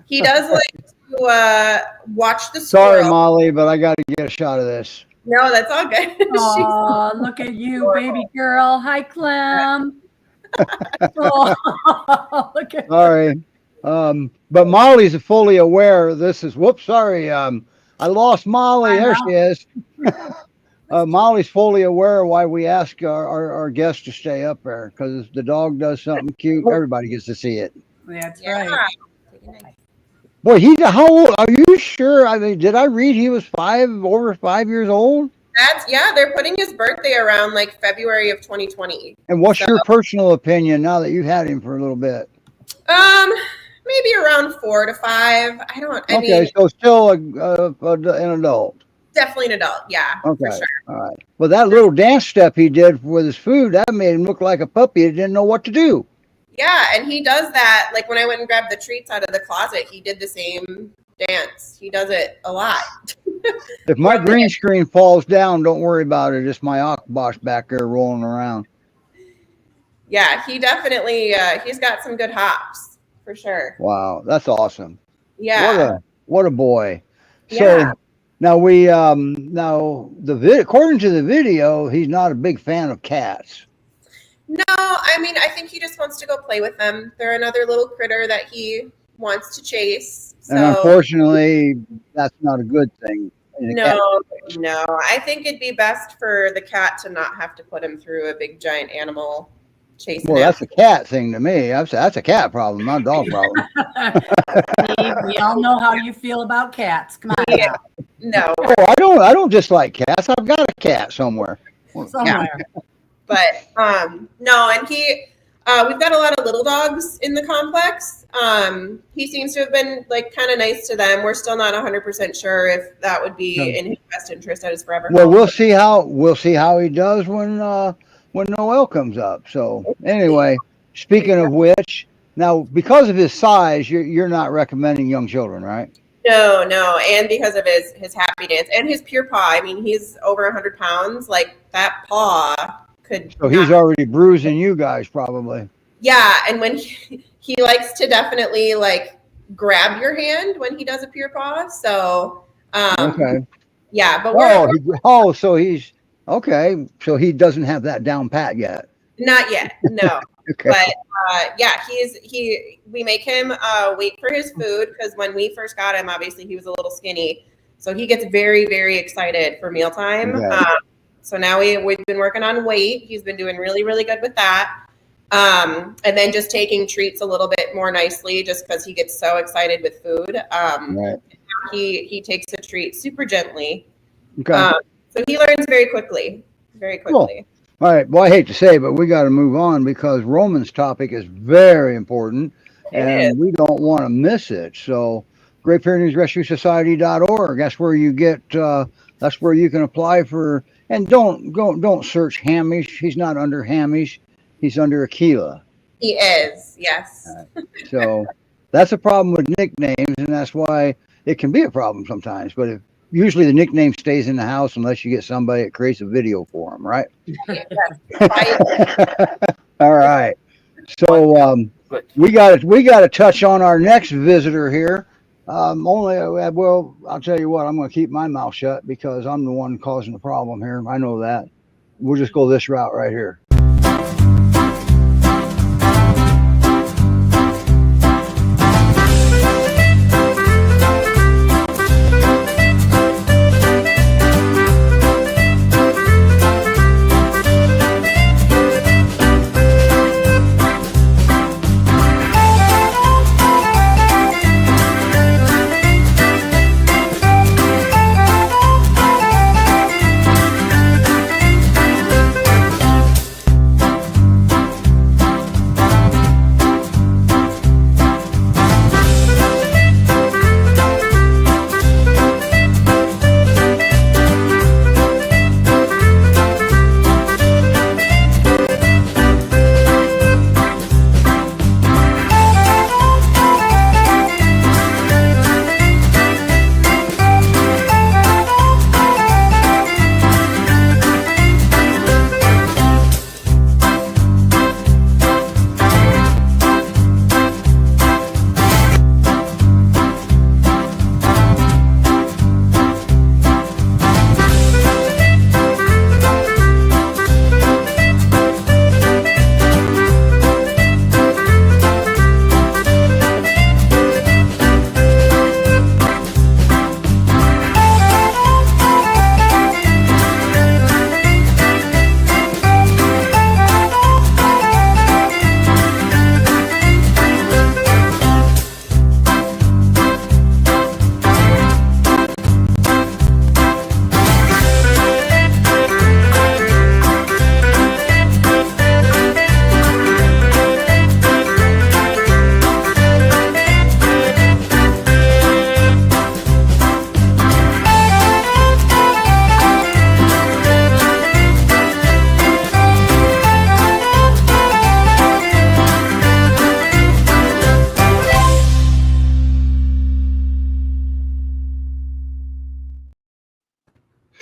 Speaker 4: He does like to watch the squirrel.
Speaker 1: Sorry, Molly, but I got to get a shot of this.
Speaker 4: No, that's all good.
Speaker 2: Oh, look at you, baby girl. Hi, Clem. Oh, look at
Speaker 1: Sorry. But Molly's fully aware. This is, sorry. I lost Molly. There she is. Molly's fully aware why we ask our guests to stay up there because the dog does something cute. Everybody gets to see it.
Speaker 2: That's right.
Speaker 1: Boy, how old? Are you sure? I mean, did I read he was over 5 years old?
Speaker 4: They're putting his birthday around like February of 2020.
Speaker 1: And what's your personal opinion now that you've had him for a little bit?
Speaker 4: Maybe around 4 to 5. I mean,
Speaker 1: so still an adult.
Speaker 4: Definitely an adult, yeah.
Speaker 1: Okay,
Speaker 4: for sure.
Speaker 1: All right. Well, that little dance step he did with his food, that made him look like a puppy that didn't know what to do.
Speaker 4: Yeah, and he does that. Like when I went and grabbed the treats out of the closet, he did the same dance. He does it a lot.
Speaker 1: If my green screen falls down, don't worry about it. It's my Akbosh back there rolling around.
Speaker 4: Yeah, he definitely, he's got some good hops for sure.
Speaker 1: Wow, that's awesome.
Speaker 4: Yeah.
Speaker 1: What a boy.
Speaker 4: Yeah.
Speaker 1: So now according to the video, he's not a big fan of cats.
Speaker 4: No, I mean, I think he just wants to go play with them. They're another little critter that he wants to chase. So.
Speaker 1: And unfortunately, that's not a good thing.
Speaker 4: No. I think it'd be best for the cat to not have to put him through a big giant animal chasing him.
Speaker 1: Well, that's a cat thing to me. That's a cat problem, not a dog problem.
Speaker 2: We all know how you feel about cats. Come on.
Speaker 4: Yeah. No.
Speaker 1: Oh, I don't dislike cats. I've got a cat somewhere.
Speaker 2: Somewhere.
Speaker 4: But no, and he We've got a lot of little dogs in the complex. He seems to have been like kind of nice to them. We're still not 100% sure if that would be in his best interest at his forever
Speaker 1: Well,
Speaker 4: home.
Speaker 1: we'll see how he does when Noel comes up. So anyway, speaking of which, now because of his size, you're not recommending young children, right?
Speaker 4: No, and because of his happy dance and his pure paw. I mean, he's over 100 pounds. Like that paw could.
Speaker 1: So he's already bruising you guys, probably.
Speaker 4: Yeah, and when he likes to definitely like grab your hand when he does a pure paw. So
Speaker 1: Okay.
Speaker 4: yeah, but
Speaker 1: so he's okay. So he doesn't have that down pat yet.
Speaker 4: Not yet, no.
Speaker 1: Okay.
Speaker 4: But yeah, we make him wait for his food because when we first got him, obviously he was a little skinny, so he gets very, very excited for mealtime.
Speaker 1: Okay.
Speaker 4: So now we've been working on weight. He's been doing really, really good with that. And then just taking treats a little bit more nicely, just because he gets so excited with food.
Speaker 1: Right.
Speaker 4: He takes a treat super gently.
Speaker 1: Okay.
Speaker 4: So he learns very quickly. Very quickly.
Speaker 1: Cool. All right. Well, I hate to say it, but we got to move on because Roman's topic is very important, and we don't want to miss it. So, Great Pyrenees Rescue Society.org. That's where you get. That's where you can apply for. And don't search Hamish. He's not under Hamish. He's under Aquila.
Speaker 4: He is. Yes.
Speaker 1: So that's a problem with nicknames, and that's why it can be a problem sometimes. But usually the nickname stays in the house unless you get somebody that creates a video for him, right? All right. So we got to touch on our next visitor here. Well, I'll tell you what, I'm going to keep my mouth shut because I'm the one causing the problem here. I know that. We'll just go this route right here.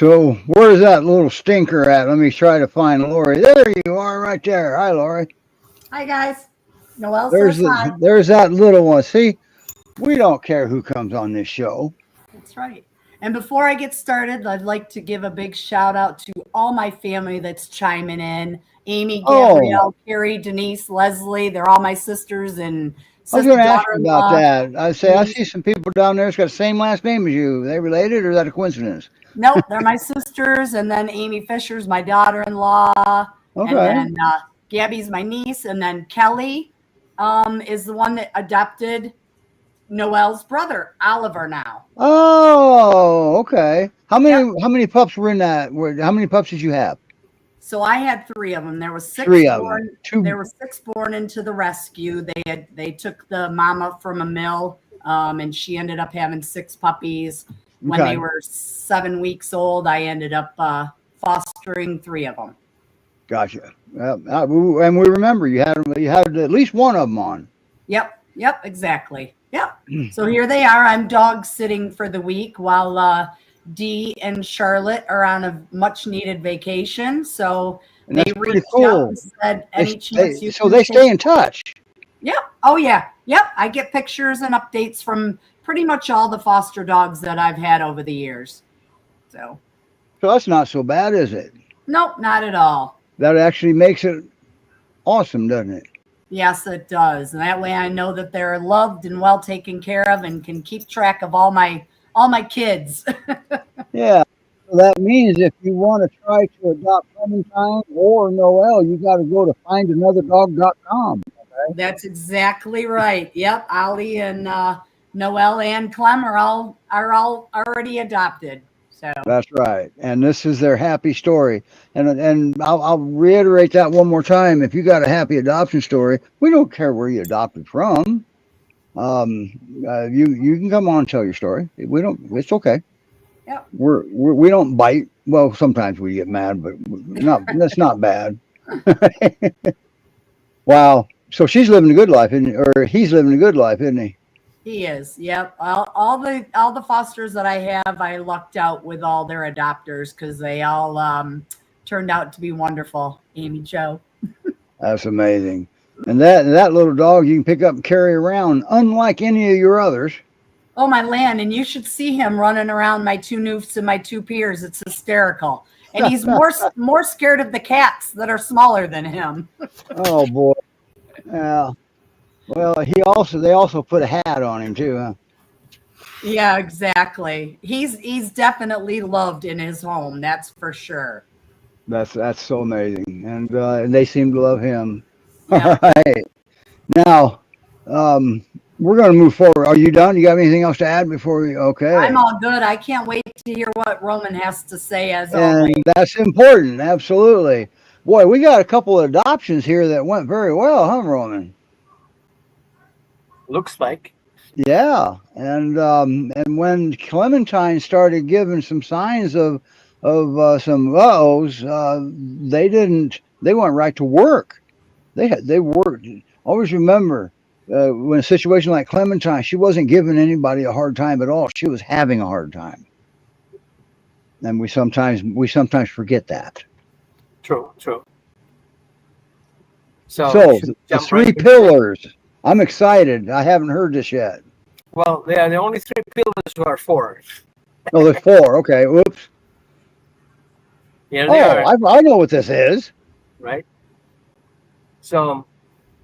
Speaker 1: So where's that little stinker at? Let me try to find Lori. There you are right there. Hi, Lori.
Speaker 2: Hi, guys. Noel
Speaker 1: There's
Speaker 2: says hi.
Speaker 1: there's that little one. See, we don't care who comes on this show.
Speaker 2: That's right. And before I get started, I'd like to give a big shout out to all my family that's chiming in. Amy, Gabrielle, Carrie, Denise, Leslie. They're all my sisters and
Speaker 1: I was going to ask you about that. I see some people down there that's got the same last name as you. Are they related or is that a coincidence?
Speaker 2: Nope, they're my sisters. And then Amy Fisher's my daughter-in-law.
Speaker 1: Okay.
Speaker 2: And then Gabby's my niece. And then Kelly is the one that adopted Noel's brother, Oliver, now.
Speaker 1: Oh, okay. How many pups were in that? How many pups did you have?
Speaker 2: So I had 3 of them. There was 6
Speaker 1: 3 of them.
Speaker 2: born.
Speaker 1: 2.
Speaker 2: There were 6 born into the rescue. They took the mama from a mill, and she ended up having 6 puppies. When
Speaker 1: Okay.
Speaker 2: they were 7 weeks old, I ended up fostering 3 of them.
Speaker 1: Gotcha. And we remember you had at least one of them on.
Speaker 2: Yep, exactly. Yep. So here they are. I'm dog sitting for the week while Dee and Charlotte are on a much needed vacation. So
Speaker 1: And
Speaker 2: they
Speaker 1: that's pretty
Speaker 2: reached
Speaker 1: cool.
Speaker 2: out and said, any chance you
Speaker 1: So
Speaker 2: can
Speaker 1: they
Speaker 2: take-"
Speaker 1: stay in touch.
Speaker 2: Yep. Oh yeah. Yep. I get pictures and updates from pretty much all the foster dogs that I've had over the years. So
Speaker 1: that's not so bad, is it?
Speaker 2: nope, not at all.
Speaker 1: That actually makes it awesome, doesn't it?
Speaker 2: Yes, it does. And that way I know that they're loved and well taken care of and can keep track of all my kids.
Speaker 1: Yeah. So that means if you want to try to adopt Clementine or Noelle, you got to go to findanother.com.
Speaker 2: That's exactly right. Yep. Ollie and Noelle and Clem are all already adopted. So
Speaker 1: That's right. And this is their happy story. And I'll reiterate that one more time. If you got a happy adoption story, we don't care where you adopted from. You can come on and tell your story. We don't. It's okay.
Speaker 2: Yep.
Speaker 1: We don't bite. Well, sometimes we get mad, but that's not bad. Wow. So she's living a good life, or he's living a good life, isn't he?
Speaker 2: he is. Yep. All the fosters that I have, I lucked out with all their adopters because they all turned out to be wonderful. Amy Jo.
Speaker 1: That's amazing. And that little dog you can pick up and carry around, unlike any of your others.
Speaker 2: Oh my land! And you should see him running around my 2 Newfs and my 2 Peers. It's hysterical. And he's more scared of the cats that are smaller than him.
Speaker 1: Oh boy. Yeah. Well, they also put a hat on him too, huh?
Speaker 2: Yeah, exactly. He's definitely loved in his home. That's for sure.
Speaker 1: That's so amazing, and they seem to love him.
Speaker 2: Yeah.
Speaker 1: All right. Now, we're going to move forward. Are you done? You got anything else to add before we? Okay.
Speaker 2: I'm all good. I can't wait to hear what Roman has to say as
Speaker 1: And
Speaker 2: always.
Speaker 1: that's important. Absolutely. Boy, we got a couple of adoptions here that went very well, huh, Roman?
Speaker 5: Looks like.
Speaker 1: Yeah, and when Clementine started giving some signs of some uh-ohs, they went right to work. They worked. Always remember when a situation like Clementine, she wasn't giving anybody a hard time at all. She was having a hard time, and we sometimes forget that.
Speaker 5: True.
Speaker 1: So
Speaker 5: should
Speaker 1: the
Speaker 5: jump
Speaker 1: 3
Speaker 5: right into it.
Speaker 1: pillars. I'm excited. I haven't heard this yet.
Speaker 5: Well, they are the only 3 pillars who are 4.
Speaker 1: Oh, there's 4. Okay. Whoops.
Speaker 5: Here they are,
Speaker 1: I know what this is.
Speaker 5: right? So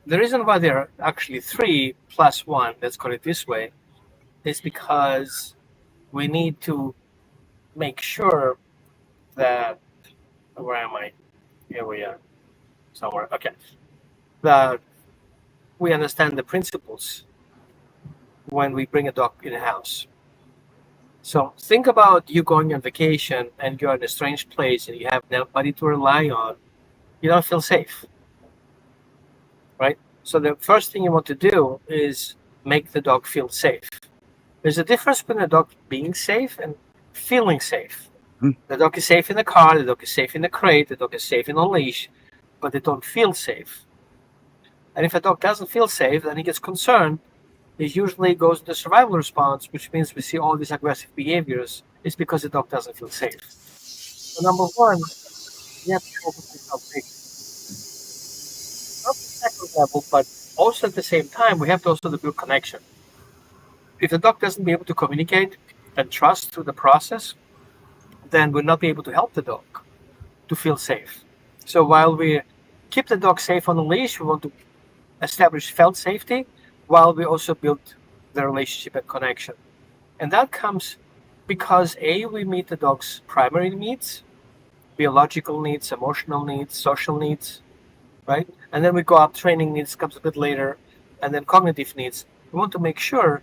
Speaker 5: the reason why there are actually 3 plus 1, let's call it this way, is because we need to make sure that, where am I? Here we are, somewhere. Okay. That we understand the principles when we bring a dog in the house. So think about you going on vacation and you're in a strange place and you have nobody to rely on. You don't feel safe, right? So the first thing you want to do is make the dog feel safe. There's a difference between a dog being safe and feeling safe. The dog is safe in the car, the dog is safe in the crate, the dog is safe in a leash, but they don't feel safe. And if a dog doesn't feel safe, then he gets concerned. It usually goes into survival response, which means we see all these aggressive behaviors. It's because the dog doesn't feel safe. So number 1, we have to show the dog safe. Not the second level, but also at the same time, we have to also build connection. If the dog doesn't be able to communicate and trust through the process, then we'll not be able to help the dog to feel safe. So while we keep the dog safe on the leash, we want to establish felt safety while we also build the relationship and connection. And that comes because we meet the dog's primary needs, biological needs, emotional needs, social needs, right? And then we go up, training needs comes a bit later, and then cognitive needs. We want to make sure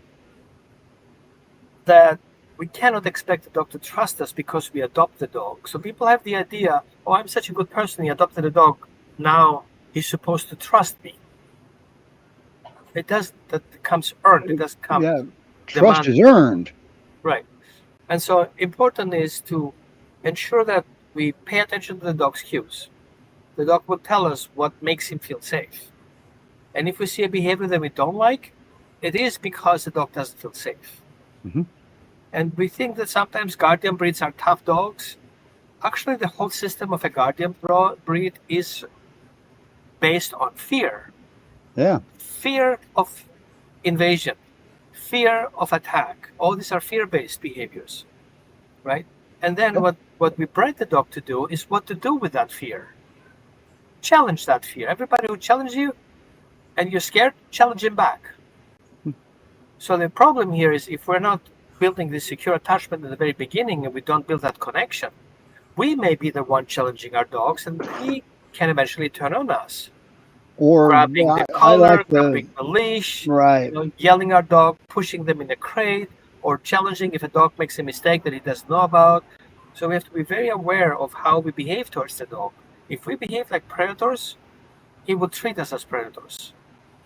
Speaker 5: that we cannot expect the dog to trust us because we adopt the dog. So people have the idea, oh, I'm such a good person, he adopted a dog, now he's supposed to trust me. It does, that comes earned, it doesn't come
Speaker 1: trust
Speaker 5: demanded.
Speaker 1: is earned.
Speaker 5: Right. And so important is to ensure that we pay attention to the dog's cues. The dog will tell us what makes him feel safe. And if we see a behavior that we don't like, it is because the dog doesn't feel safe.
Speaker 1: Mm-hmm.
Speaker 5: And we think that sometimes guardian breeds are tough dogs. Actually, the whole system of a guardian breed is based on fear.
Speaker 1: Yeah.
Speaker 5: Fear of invasion, fear of attack. All these are fear-based behaviors, right? And then what we bred the dog to do is what to do with that fear. Challenge that fear. Everybody who challenges you and you're scared, challenge him back. So the problem here is if we're not building this secure attachment at the very beginning and we don't build that connection, we may be the one challenging our dogs and he can eventually turn on us.
Speaker 1: Or
Speaker 5: grabbing the collar, grabbing the leash,
Speaker 1: right.
Speaker 5: Yelling at our dog, pushing them in the crate, or challenging if a dog makes a mistake that he doesn't know about. So we have to be very aware of how we behave towards the dog. If we behave like predators, he will treat us as predators,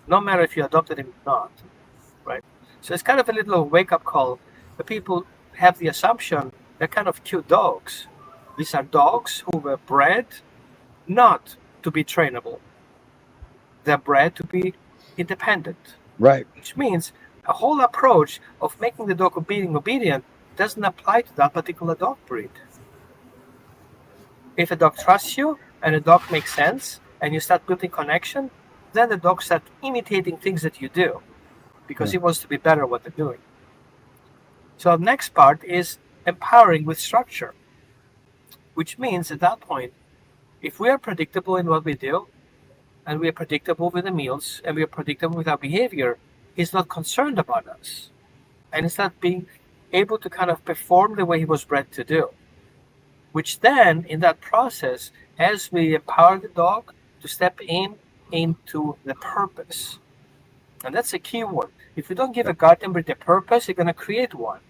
Speaker 5: no matter if you adopted him or not, right? So it's kind of a little wake-up call. The people have the assumption they're kind of cute dogs. These are dogs who were bred not to be trainable. They're bred to be independent.
Speaker 1: Right.
Speaker 5: Which means a whole approach of making the dog obedient doesn't apply to that particular dog breed. If a dog trusts you and a dog makes sense and you start building connection, then the dog starts imitating things that you do because he wants to be better at what they're doing. So the next part is empowering with structure, which means at that point, if we are predictable in what we do, and we are predictable with the meals, and we are predictable with our behavior, he's not concerned about us. And he's not being able to kind of perform the way he was bred to do. Which then, in that process, as we empower the dog to step into the purpose. And that's a key word. If you don't give a guardian breed a purpose, you're going to create one.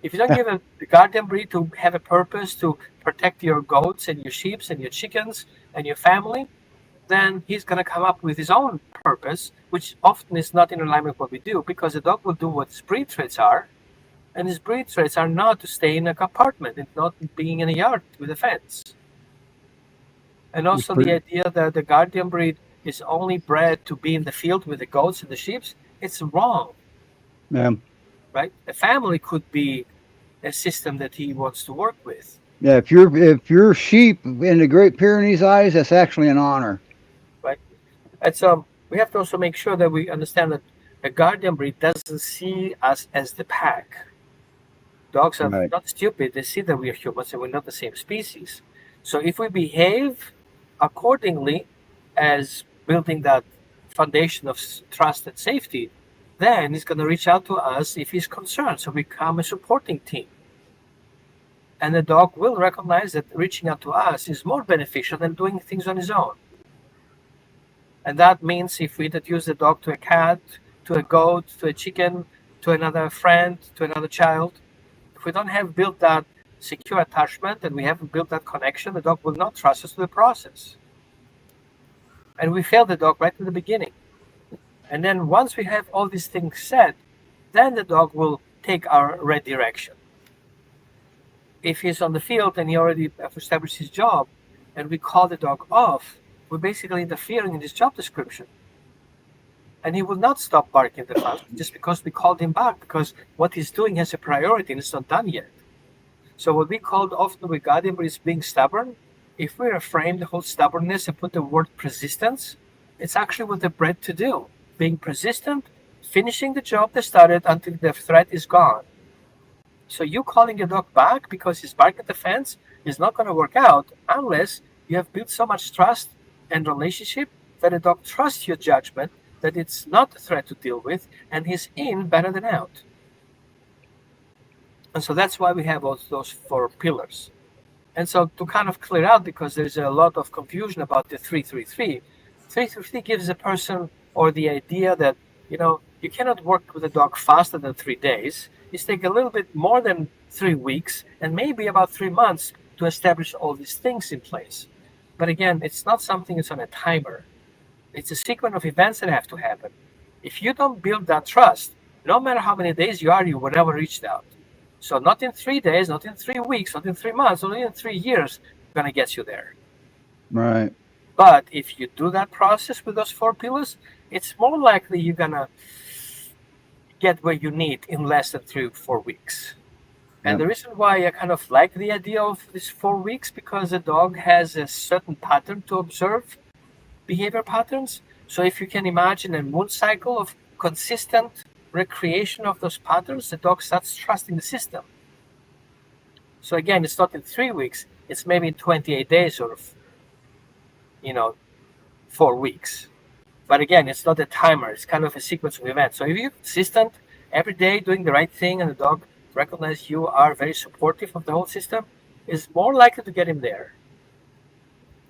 Speaker 5: If you don't give a guardian breed to have a purpose to protect your goats and your sheep and your chickens and your family, then he's going to come up with his own purpose, which often is not in alignment with what we do, because the dog will do what his breed traits are, and his breed traits are not to stay in a compartment and not being in a yard with a fence. And also the idea that the guardian breed is only bred to be in the field with the goats and the sheep, it's wrong.
Speaker 1: Yeah.
Speaker 5: Right? A family could be a system that he wants to work with.
Speaker 1: Yeah, if you're sheep in the Great Pyrenees' eyes, that's actually an honor.
Speaker 5: Right. And so we have to also make sure that we understand that a guardian breed doesn't see us as the pack. Dogs are not stupid. They see that we are humans and we're not the same species. So if we behave accordingly as building that foundation of trust and safety, then he's going to reach out to us if he's concerned. So we become a supporting team. And the dog will recognize that reaching out to us is more beneficial than doing things on his own. And that means if we introduce the dog to a cat, to a goat, to a chicken, to another friend, to another child, if we don't have built that secure attachment and we haven't built that connection, the dog will not trust us to the process. And we fail the dog right in the beginning. And then once we have all these things said, then the dog will take our red direction. If he's on the field and he already established his job and we call the dog off, we're basically interfering in his job description. And he will not stop barking at the fence just because we called him back, because what he's doing has a priority and it's not done yet. So what we called often with guardian breed is being stubborn. If we reframe the whole stubbornness and put the word persistence, it's actually what they're bred to do. Being persistent, finishing the job they started until the threat is gone. So you calling your dog back because he's barking at the fence is not going to work out unless you have built so much trust and relationship that a dog trusts your judgment, that it's not a threat to deal with, and he's in better than out. And so that's why we have all those 4 pillars. And so to kind of clear out, because there's a lot of confusion about the 333, 333 gives a person or the idea that, you cannot work with a dog faster than 3 days. It's take a little bit more than 3 weeks and maybe about 3 months to establish all these things in place. But again, it's not something that's on a timer. It's a sequence of events that have to happen. If you don't build that trust, no matter how many days you are, you will never reach out. So not in 3 days, not in 3 weeks, not in 3 months, not in 3 years, gonna get you there.
Speaker 1: Right.
Speaker 5: But if you do that process with those 4 pillars, it's more likely you're gonna get where you need in less than 3 or 4 weeks. And the reason why I kind of like the idea of these 4 weeks, because the dog has a certain pattern to observe, behavior patterns. So if you can imagine a moon cycle of consistent recreation of those patterns, the dog starts trusting the system. So again, it's not in 3 weeks, it's maybe in 28 days or 4 weeks. But again, it's not a timer, it's kind of a sequence of events. So if you're consistent every day doing the right thing and the dog recognizes you are very supportive of the whole system, is more likely to get him there.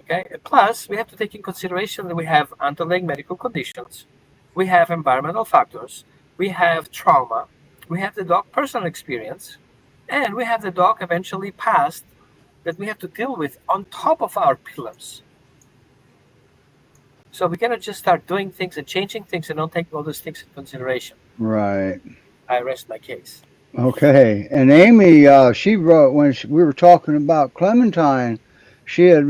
Speaker 5: Okay. Plus, we have to take in consideration that we have underlying medical conditions, we have environmental factors, we have trauma, we have the dog personal experience, and we have the dog eventually past that we have to deal with on top of our pillars. So we cannot just start doing things and changing things and not take all those things into consideration.
Speaker 1: Right.
Speaker 5: I rest my case.
Speaker 1: Okay. And Amy, she wrote when we were talking about Clementine. She had,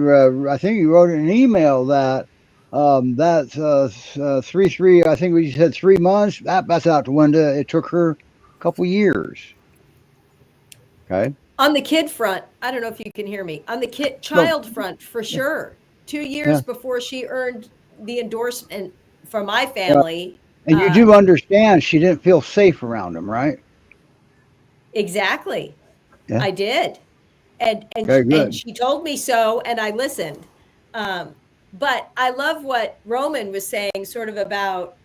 Speaker 1: I think you wrote in an email that that's 3. I think we said 3 months. That's out the window. It took her a couple years. Okay.
Speaker 3: On the kid front, I don't know if you can hear me. On the child front, for sure. 2 years before she earned the endorsement from my family.
Speaker 1: And you do understand she didn't feel safe around him, right?
Speaker 3: Exactly.
Speaker 1: Yeah.
Speaker 3: I did. And she told me so, and I listened. But I love what Roman was saying, sort of about,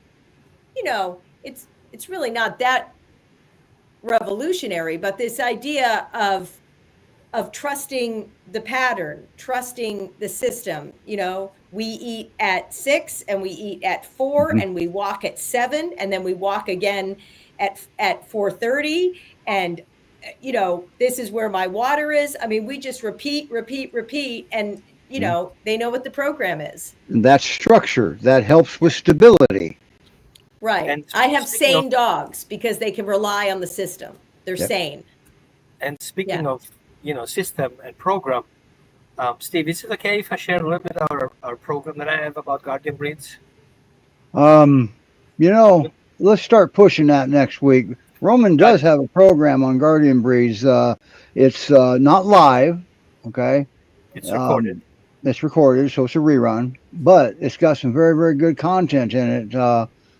Speaker 3: it's really not that revolutionary, but this idea of trusting the pattern, trusting the system. We eat at 6 and we eat at 4 and we walk at 7 and then we walk again at 4:30 and this is where my water is. I mean, we just repeat and they know what the program is.
Speaker 1: And that's structure that helps with stability.
Speaker 3: Right.
Speaker 5: And
Speaker 3: I have sane dogs because they can rely on the system. They're sane.
Speaker 5: And speaking of system and program, Steve, is it okay if I share a little bit our program that I have about guardian breeds?
Speaker 1: Let's start pushing that next week. Roman does have a program on guardian breeds. It's not live, okay?
Speaker 5: It's recorded.
Speaker 1: It's recorded, so it's a rerun, but it's got some very, very good content in it.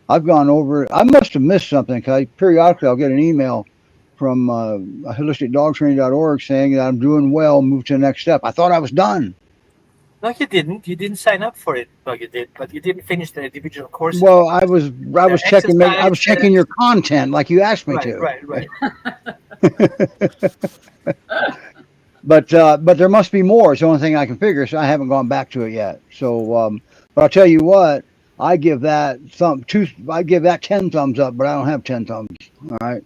Speaker 1: I've gone over it. I must have missed something because periodically I'll get an email from holisticdogtraining.org saying that I'm doing well, move to the next step. I thought I was done.
Speaker 5: No, you didn't. You didn't sign up for it. No, you did, but you didn't finish the individual course.
Speaker 1: Well, I was checking your content like you asked me to.
Speaker 5: Right.
Speaker 1: But there must be more. It's the only thing I can figure. So I haven't gone back to it yet. So, but I'll tell you what, I give that 10 thumbs up, but I don't have 10 thumbs. All right.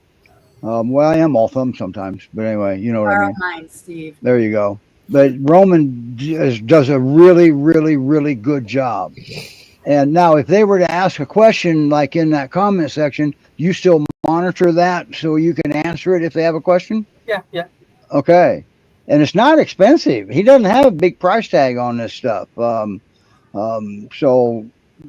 Speaker 1: Well, I am all thumbs sometimes, but anyway, you know what I mean.
Speaker 2: Mine, Steve.
Speaker 1: There you go. But Roman does a really, really, really good job. And now, if they were to ask a question like in that comment section, you still monitor that so you can answer it if they have a question?
Speaker 5: Yeah.
Speaker 1: Okay. And it's not expensive. He doesn't have a big price tag on this stuff. So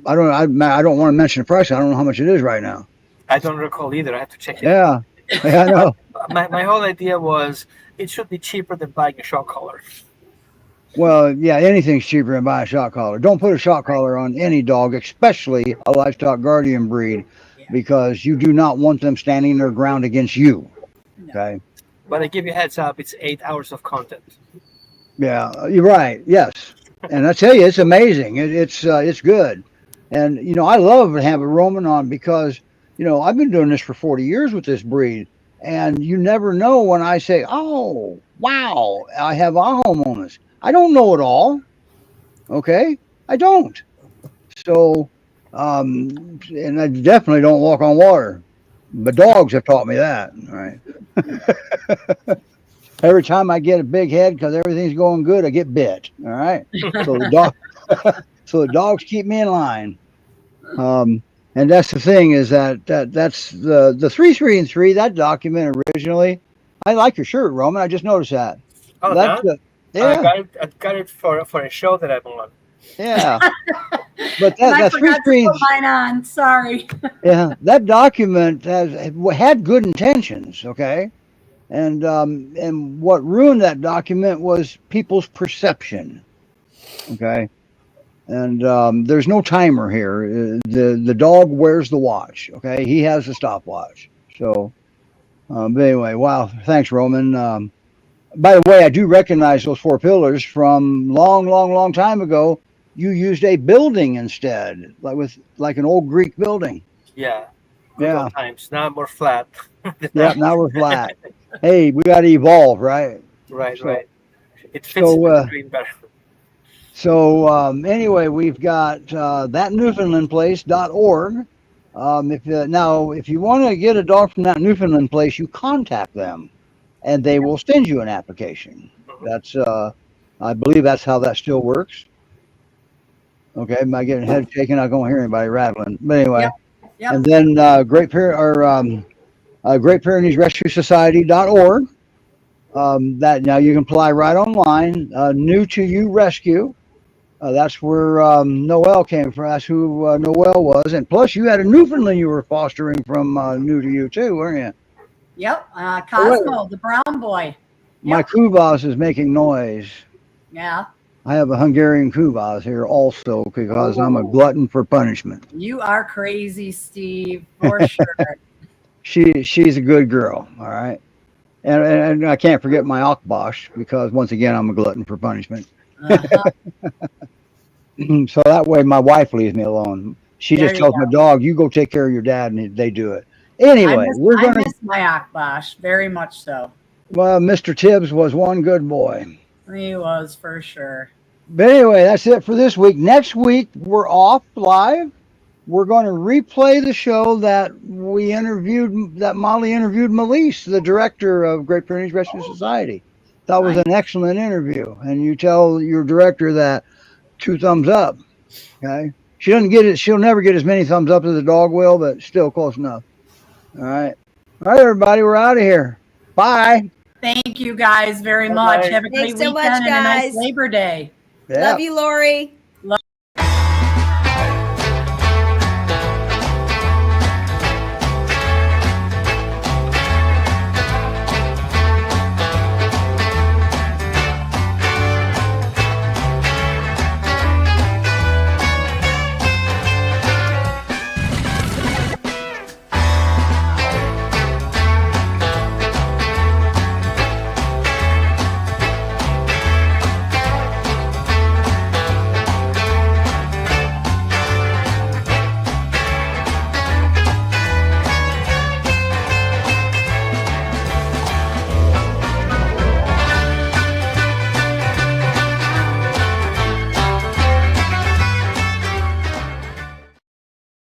Speaker 1: I don't want to mention the price. I don't know how much it is right now.
Speaker 5: I don't recall either. I have to check it.
Speaker 1: Yeah, I know.
Speaker 5: my whole idea was it should be cheaper than buying a shock collar.
Speaker 1: Well, yeah, anything's cheaper than buying a shock collar. Don't put a shock collar on any dog, especially a livestock guardian breed, because you do not want them standing their ground against you. Okay.
Speaker 5: But I give you a heads up, it's 8 hours of content.
Speaker 1: Yeah, you're right. Yes. And I tell you, it's amazing. It's good. And, I love to have a Roman on because, I've been doing this for 40 years with this breed. And you never know when I say, oh, wow, I have aha moments. I don't know it all. Okay? I don't. So, and I definitely don't walk on water. The dogs have taught me that. All right. Every time I get a big head because everything's going good, I get bit. All right. So the dog, so the dogs keep me in line. And that's the thing is that's the 3-3-3. That document originally. I like your shirt, Roman. I just noticed that.
Speaker 5: Oh,
Speaker 1: That's
Speaker 5: that?
Speaker 1: yeah,
Speaker 5: I got it for a show that I'm on.
Speaker 1: yeah. But
Speaker 2: And I
Speaker 1: that
Speaker 2: forgot to
Speaker 1: 3-3.
Speaker 2: put mine on. Sorry.
Speaker 1: Yeah, that document had good intentions. Okay. And what ruined that document was people's perception. Okay. And there's no timer here. The dog wears the watch. Okay, he has a stopwatch. So, but anyway, wow. Thanks, Roman. By the way, I do recognize those 4 pillars from long time ago. You used a building instead, like an old Greek building.
Speaker 5: Yeah. Good
Speaker 1: Yeah.
Speaker 5: old times. Now more flat.
Speaker 1: Yeah. Now we're flat. Hey, we got to evolve, right?
Speaker 5: Right,
Speaker 1: So-
Speaker 5: right. It fits
Speaker 1: so,
Speaker 5: the screen better.
Speaker 1: So anyway, we've got that Newfoundland if you want to get a dog from that Newfoundland place, you contact them, and they will send you an application. That's I believe that's how that still works. Okay, am I getting head shaking? I don't hear anybody rattling. But anyway,
Speaker 2: Yep.
Speaker 1: and then Great Pyrenees Rescue Society.org. That now you can apply right online. New to You Rescue. That's where Noel came from. That's who Noel was. And plus, you had a Newfoundland you were fostering from New to You, too, weren't you?
Speaker 2: Yep. Cosmo, the brown boy.
Speaker 1: My Kubas is making noise.
Speaker 2: Yeah.
Speaker 1: I have a Hungarian Kubas here also because I'm a glutton for punishment.
Speaker 2: You are crazy, Steve, for sure.
Speaker 1: She's a good girl, all right? And I can't forget my Akbash because, once again, I'm a glutton for punishment.
Speaker 2: Uh-huh.
Speaker 1: So that way my wife leaves me alone. She
Speaker 2: There
Speaker 1: just
Speaker 2: you
Speaker 1: tells
Speaker 2: go.
Speaker 1: my dog, you go take care of your dad, and they do it. Anyway,
Speaker 2: I miss my Akbash very much so.
Speaker 1: well, Mr. Tibbs was one good boy.
Speaker 2: He was for sure.
Speaker 1: But anyway, that's it for this week. Next week, we're off live. We're going to replay the show that Molly interviewed Melise, the director of Great Pyrenees Rescue Society. That was an excellent interview. And you tell your director that 2 thumbs up. Okay. She'll never get as many thumbs up as the dog will, but still close enough. All right. All right, everybody, we're out of here. Bye.
Speaker 2: Thank you guys very
Speaker 5: Bye-bye.
Speaker 2: much. Have a great
Speaker 6: Thanks so
Speaker 2: weekend
Speaker 6: much,
Speaker 2: and a nice
Speaker 6: guys.
Speaker 2: Labor Day.
Speaker 1: Yeah.
Speaker 6: Love you, Lori.